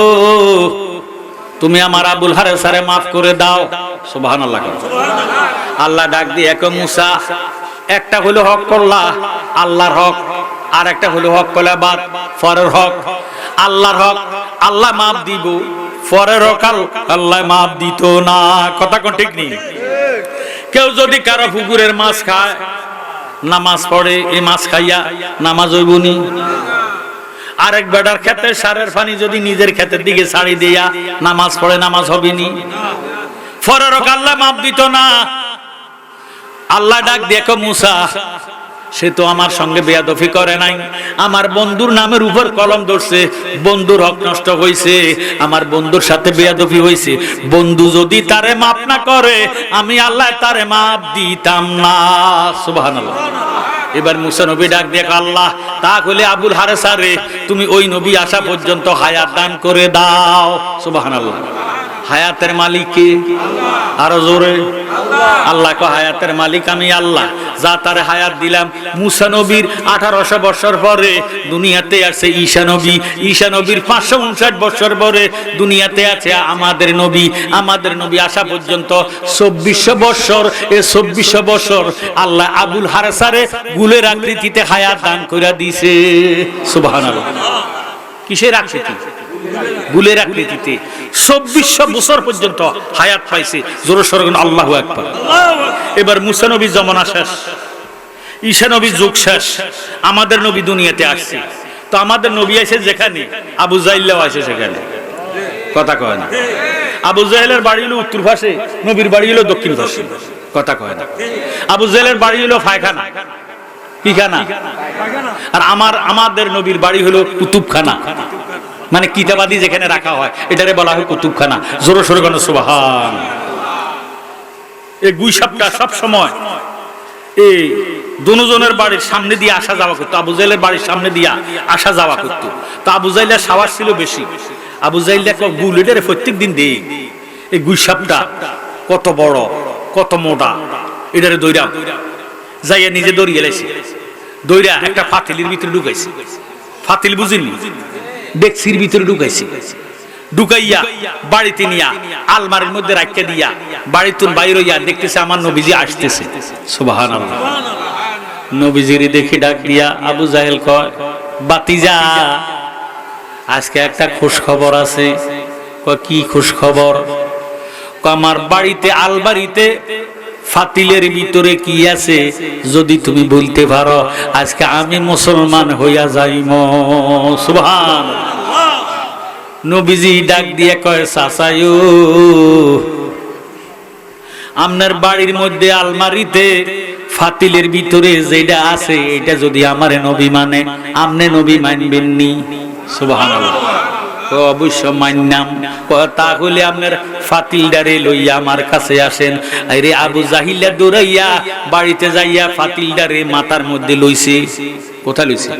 তুমি আমার আবুল হারেসারে মাফ করে দাও। সুবহানাল্লাহ। আল্লাহ ডাক দিয়ে কয়, মুসা একটা হলো হক করলা আল্লাহর হক, আর একটা হলো হক করলা বাদ ফরের হক। আল্লাহর হক আল্লাহ মাফ দিব, ফরের হক আল্লাহ মাফ দিত না। কথা কোন ঠিক নেই? কেউ যদি কারো পুকুরের মাছ খায়, নামাজ পড়ে, এই মাছ খাইয়া নামাজ হইবনি। আরেক বেটার ক্ষেতে সারের পানি যদি নিজের ক্ষেতের দিকে ছাড়ি দিয়া নামাজ পড়ে, নামাজ হবেনি। ফরের হক আল্লাহ মাফ দিত না। আল্লাহ ডাক দেখো, মুসা সে তো আমার সঙ্গে বেয়াদফি করে নাই, আমার বন্ধুর নামের উপর কলম ধরছে, বন্ধুর হক নষ্ট হইছে, আমার বন্ধুর সাথে বেয়াদফি হইছে, বন্ধু যদি তারে মাফ না করে আমি আল্লাহ তারে মাফ দিতাম না। সুবহানাল্লাহ। এবার মুসা নবী ডাক দেখ, আল্লাহ তাহলে আবুল হারেসা রে তুমি ওই নবী আসা পর্যন্ত হায়াত দান করে দাও। সুবহানাল্লাহ। হায়াতের মালিক কে? আরো জোরে। আল্লাহ কো হায়াতের মালিক আমি আল্লাহ, যা তার হায়াত দিলাম। মুসা নবীর 1800 বছর পরে দুনিয়াতে আসে ঈসা নবী, ঈসা নবীর 559 বছর পরে দুনিয়াতে আছে আমাদের নবী। আমাদের নবী আসা পর্যন্ত 2400 বছর। এই 2400 বছর আল্লাহ আবুল হারেসারে গুলের আকৃতিতে হায়াত দান করে দিয়েছে। সুবহানাল্লাহ। কিসের আকৃতি? গুলের আকৃতিতে 2400 বছর পর্যন্ত হায়াত পাইছে। জোরে সোরে আল্লাহু আকবার। এবার মুসা নবীর জমানা শেষ, ঈসা নবীর যুগ শেষ, আমাদের নবী দুনিয়াতে আসছে। তো আমাদের নবী এসে যেখানে, আবু জাইল্লাও আসে সেখানে। কথা কয় না? আবু জাহেলের বাড়ি হলো উত্তর পাশে, নবীর বাড়ি হলো দক্ষিণ পাশে। কথা কয় না? আবু জাহেলের বাড়ি হলো পায়খানা, কি খানা? আর আমাদের নবীর বাড়ি হলো কুতুবখানা, মানে কিতাবাদি যেখানে রাখা হয় এটারে বলা হয় কুতুবখানা। জোরে সোরে কোন সুবহান। এই গুইসাপটা সব সময় এই দুজনের বাড়ির সামনে দিয়ে আসা যাওয়া করতো, আবু জাহেলের বাড়ির সামনে দিয়ে আসা যাওয়া করতো। তো আবু জাহেলের সাহস ছিল বেশি। আবু জাহেল গুল এটারে প্রত্যেক দিন দেই। এই গুইসাপটা কত বড়, কত মোটা, এটারে দইরা যাইয়া নিজে দৌড়িয়ে এলাইছে, দইরা একটা ফাতিলের ভিতরে ঢুকাইছে। ফাতিল বুঝিনি, ডেকসির ভিতরে ঢুকাইছে, ঢুকাইয়া বাড়িতে নিয়া আলমারির মধ্যে রাখিয়া দিয়া বাড়িতে বাইরে হইয়া দেখতেছে আমার নবীজি আসতেছে। সুবহানাল্লাহ। নবীজির দেখি ডাক দিয়া আবু জাহেল কয়, বাতিজা আজকে একটা খুশ খবর আছে। কয় কি খুশ খবর? আমার বাড়িতে আলমারিতে ফাতিলের ভিতরে কি আছে যদি তুমি বলতে পারো আজকে আমি মুসলমান হইয়া যাইম। সুবহানাল্লাহ। নবীজি ডাক দিয়ে কয়, চাচায়ু আপনার বাড়ির মধ্যে আলমারিতে ফাতিলের ভিতরে যেটা আছে এটা যদি আমারে নবী মানে আপনি নবী মানবেন নি? সুবহানাল্লাহ। অবশ্য মানলাম। তাহলে আপনার ফাতিলদারে লইয়া আমার কাছে আসেন। আরে আবু জাহিলা দৌড়াইয়া বাড়িতে যাইয়া ফাতিলদারে মাথার মধ্যে লইছে। কোথায় লইছে?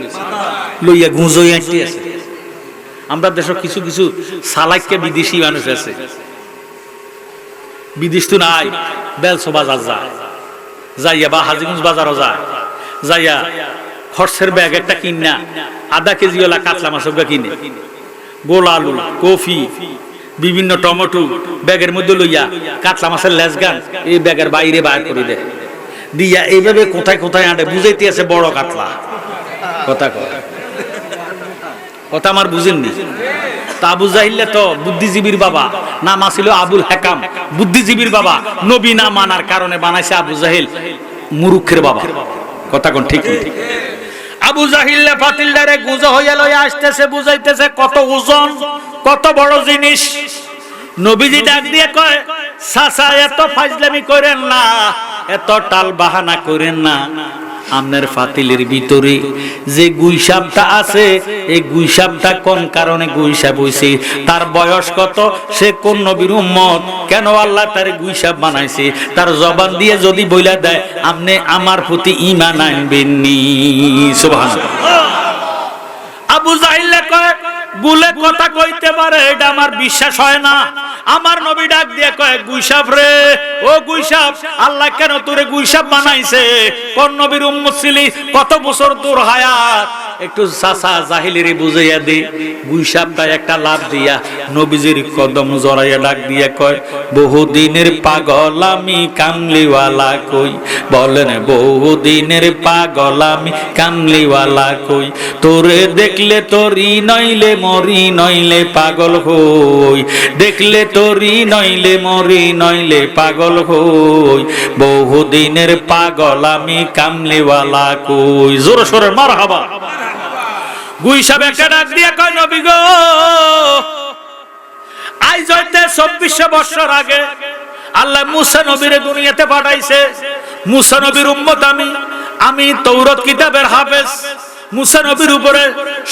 লইয়া গুঁজই আসতে আছে। আমরা দেশে কিছু কিছু সালাইকে বিদেশি মানুষ আছে, বিদেশ তো নাই, বেলসো বাজার যায়, যাইয়া বা হাজিগঞ্জ বাজারও যায়, যাইয়া খরচের ব্যাগ একটা কিনা আধা কেজি ওলা কাতলা মাছ কিনে, গোল আলু, কফি, বিভিন্ন টমেটো ব্যাগের মধ্যে লইয়া কাতলা মাছের লেজ গান এই ব্যাগের বাইরে বার করে দেয় দিয়া এইভাবে কোথায় কোথায় আঁটে বুঝাইতে আছে বড় কাতলা। কথা কথা আমার বুঝেননি? তা আবু জাহিল্লা তো বুদ্ধিজীবীর বাবা, নাম আছিল আবুল হাকাম, বুদ্ধিজীবীর বাবা। নবী না মানার কারণে বানাইছে আবু জাহিল মুরুখের বাবা। কথা কোন ঠিক? আবু জাহিল্লা ফাতিলদারে গুজো হইয়া লইয়া আসতেছে, বুঝাইতেছে কত ওজন, কত বড় জিনিস। নবীজি ডাক দিয়ে কয়, চাচা এত ফাজলামি করেন না, এত টাল বাহানা করেন না। আপনার ফাতিলের ভিতরে যে গুইসাপটা আছে এই গুইসাপটা কোন কারণে গুইসাপ হইছে, তার বয়স কত, সে কোন নবীর উম্মত, কেন আল্লাহ তার গুইসাপ বানাইছে, তার জবান দিয়ে যদি বইলা দেয় আপনি আমার প্রতি ঈমান আনবেন নি? সুবহানাল্লাহ। আবু জাহিল কয়, গুলে কথা কইতে পারে এটা আমার বিশ্বাস হয় না। আমার নবী ডাক দিয়ে কয়, গুইসাপ রে, ও গুইসাপ, আল্লাহ কেন তোরে গুইসাপ বানাইছে? কোন নবীর উম্মত ছিলি, কত বছর তোর হায়াত, একটু চাচা জাহিলিরে বুঝাইয়া দে। গুইসাপটা একটা লাভ দিয়া নবীজির কদম জড়াইয়া ডাক দিয়া কয়, বহুদিনের পাগল আমি কামলিওয়ালা কই। বলেন বহুদিনের পাগল আমি কামলিওয়ালা কই। তোরে দেখলে তোরি নইলে মরি, নইলে পাগল হই। দেখলে তোরি নইলে মরি, নইলে পাগল হই। বহুদিনের পাগল আমি কামলিওয়ালা কই। জোরে সোরে মারহাবা। গুইসাপ একটা ডাক দিয়া কয়, নবী গো, আজ হইতে 2400 বছর আগে আল্লাহ মুসা নবীরে দুনিয়াতে পাঠাইছে। মুসা নবীর উম্মত আমি তৌরাত কিতাবের হাফেজ। মুসা নবীর উপরে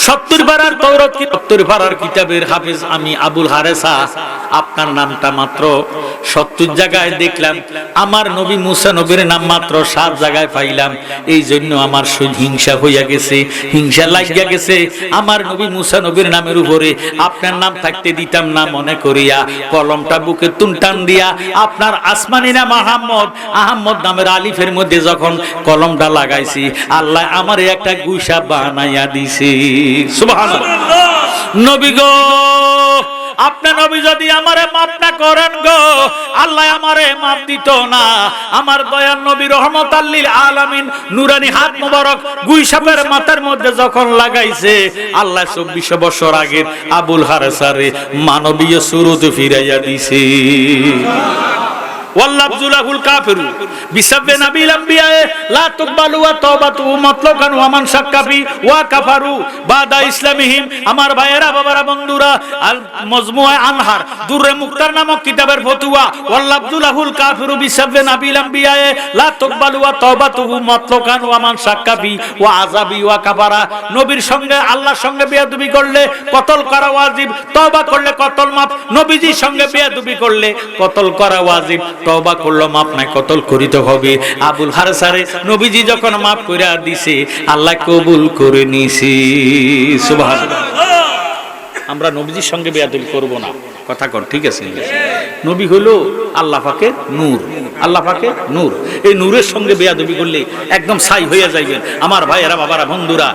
70 পারার তৌরাত, 70 পারার কিতাবের হাফেজ আমি আবুল হারেসা। আপনার নামটা মাত্র 70 জায়গায় দেখলাম, আমার নবী মুসা নবীর নাম মাত্র 7 জায়গায় পাইলাম। এই জন্য আমার হিংসা হইয়া গেছে, হিংসা লাগিয়া গেছে। আমার নবী মুসা নবীর নামের উপরে আপনার নাম থাকতে দিতাম না মনে করিয়া কলমটা বুকে টান দিয়া আপনার আসমানি নাম আহম্মদ নামের আলিফের মধ্যে যখন কলমটা লাগাইছি, আল্লাহ আমারে একটা গুইসাপ বানাইয়া দিছে। সুবহানাল্লাহ। নবী গো, আপনার নবী যদি আমারে মাফ না করেন গো, আল্লাহ আমারে মাফ দিত না। আমার দয়ার নবী রহমতাল লিল আলামিন নুরানি হাত মোবারক গুইসাপের মাথার মধ্যে যখন লাগাইছে, আল্লাহ 2400 বছর আগের আবুল হারেসারে মানবীয় সুরতে ফিরাইয়া দিছে। ওয়াল্লাফযু লাহুল কাফিরু বিসাববি নাবিল আম্বিয়া লা তুকবালু ওয়া তাওবাতুহু মাতলাকান ওয়া মান শাক্কা ফি ওয়া কাফারু বাদা ইসলামিহিম। আমার ভাইয়েরা, বাবারা, বন্ধুরা, আল মাজমুআ আনহার দুররে মুক্তার নামক কিতাবের ফতোয়া, ওয়াল্লাফযু লাহুল কাফিরু বিসাববি নাবিল আম্বিয়া লা তুকবালু ওয়া তাওবাতুহু মাতলাকান ওয়া মান শাক্কা ফি ওয়া আযাবি ওয়া কাফারা। নবীর সঙ্গে, আল্লাহর সঙ্গে বেয়াদবি করলে কতল করা ওয়াজিব, তওবা করলে কতল মাফ। নবীজির সঙ্গে বেয়াদবি করলে কতল করা ওয়াজিব, তওবা করলে মাফ নাই, কতল করিতে হবে। আবুল হারসারে নবীজি যখন মাফ কইরা দিছে, আল্লাহ কবুল করে নিছে। সুবহানাল্লাহ। আমরা নবীজির সঙ্গে বেয়াদবি করব না, কথা কর, ঠিক আছে? নবী হলো আল্লাহ পাকের নূর, আল্লাহ পাকের নূর। এই নূরের সঙ্গে বেয়াদবি করলে একদম ছাই হয়ে যাইবেন। আমার ভাইয়েরা, বাবারা, বন্ধুরা,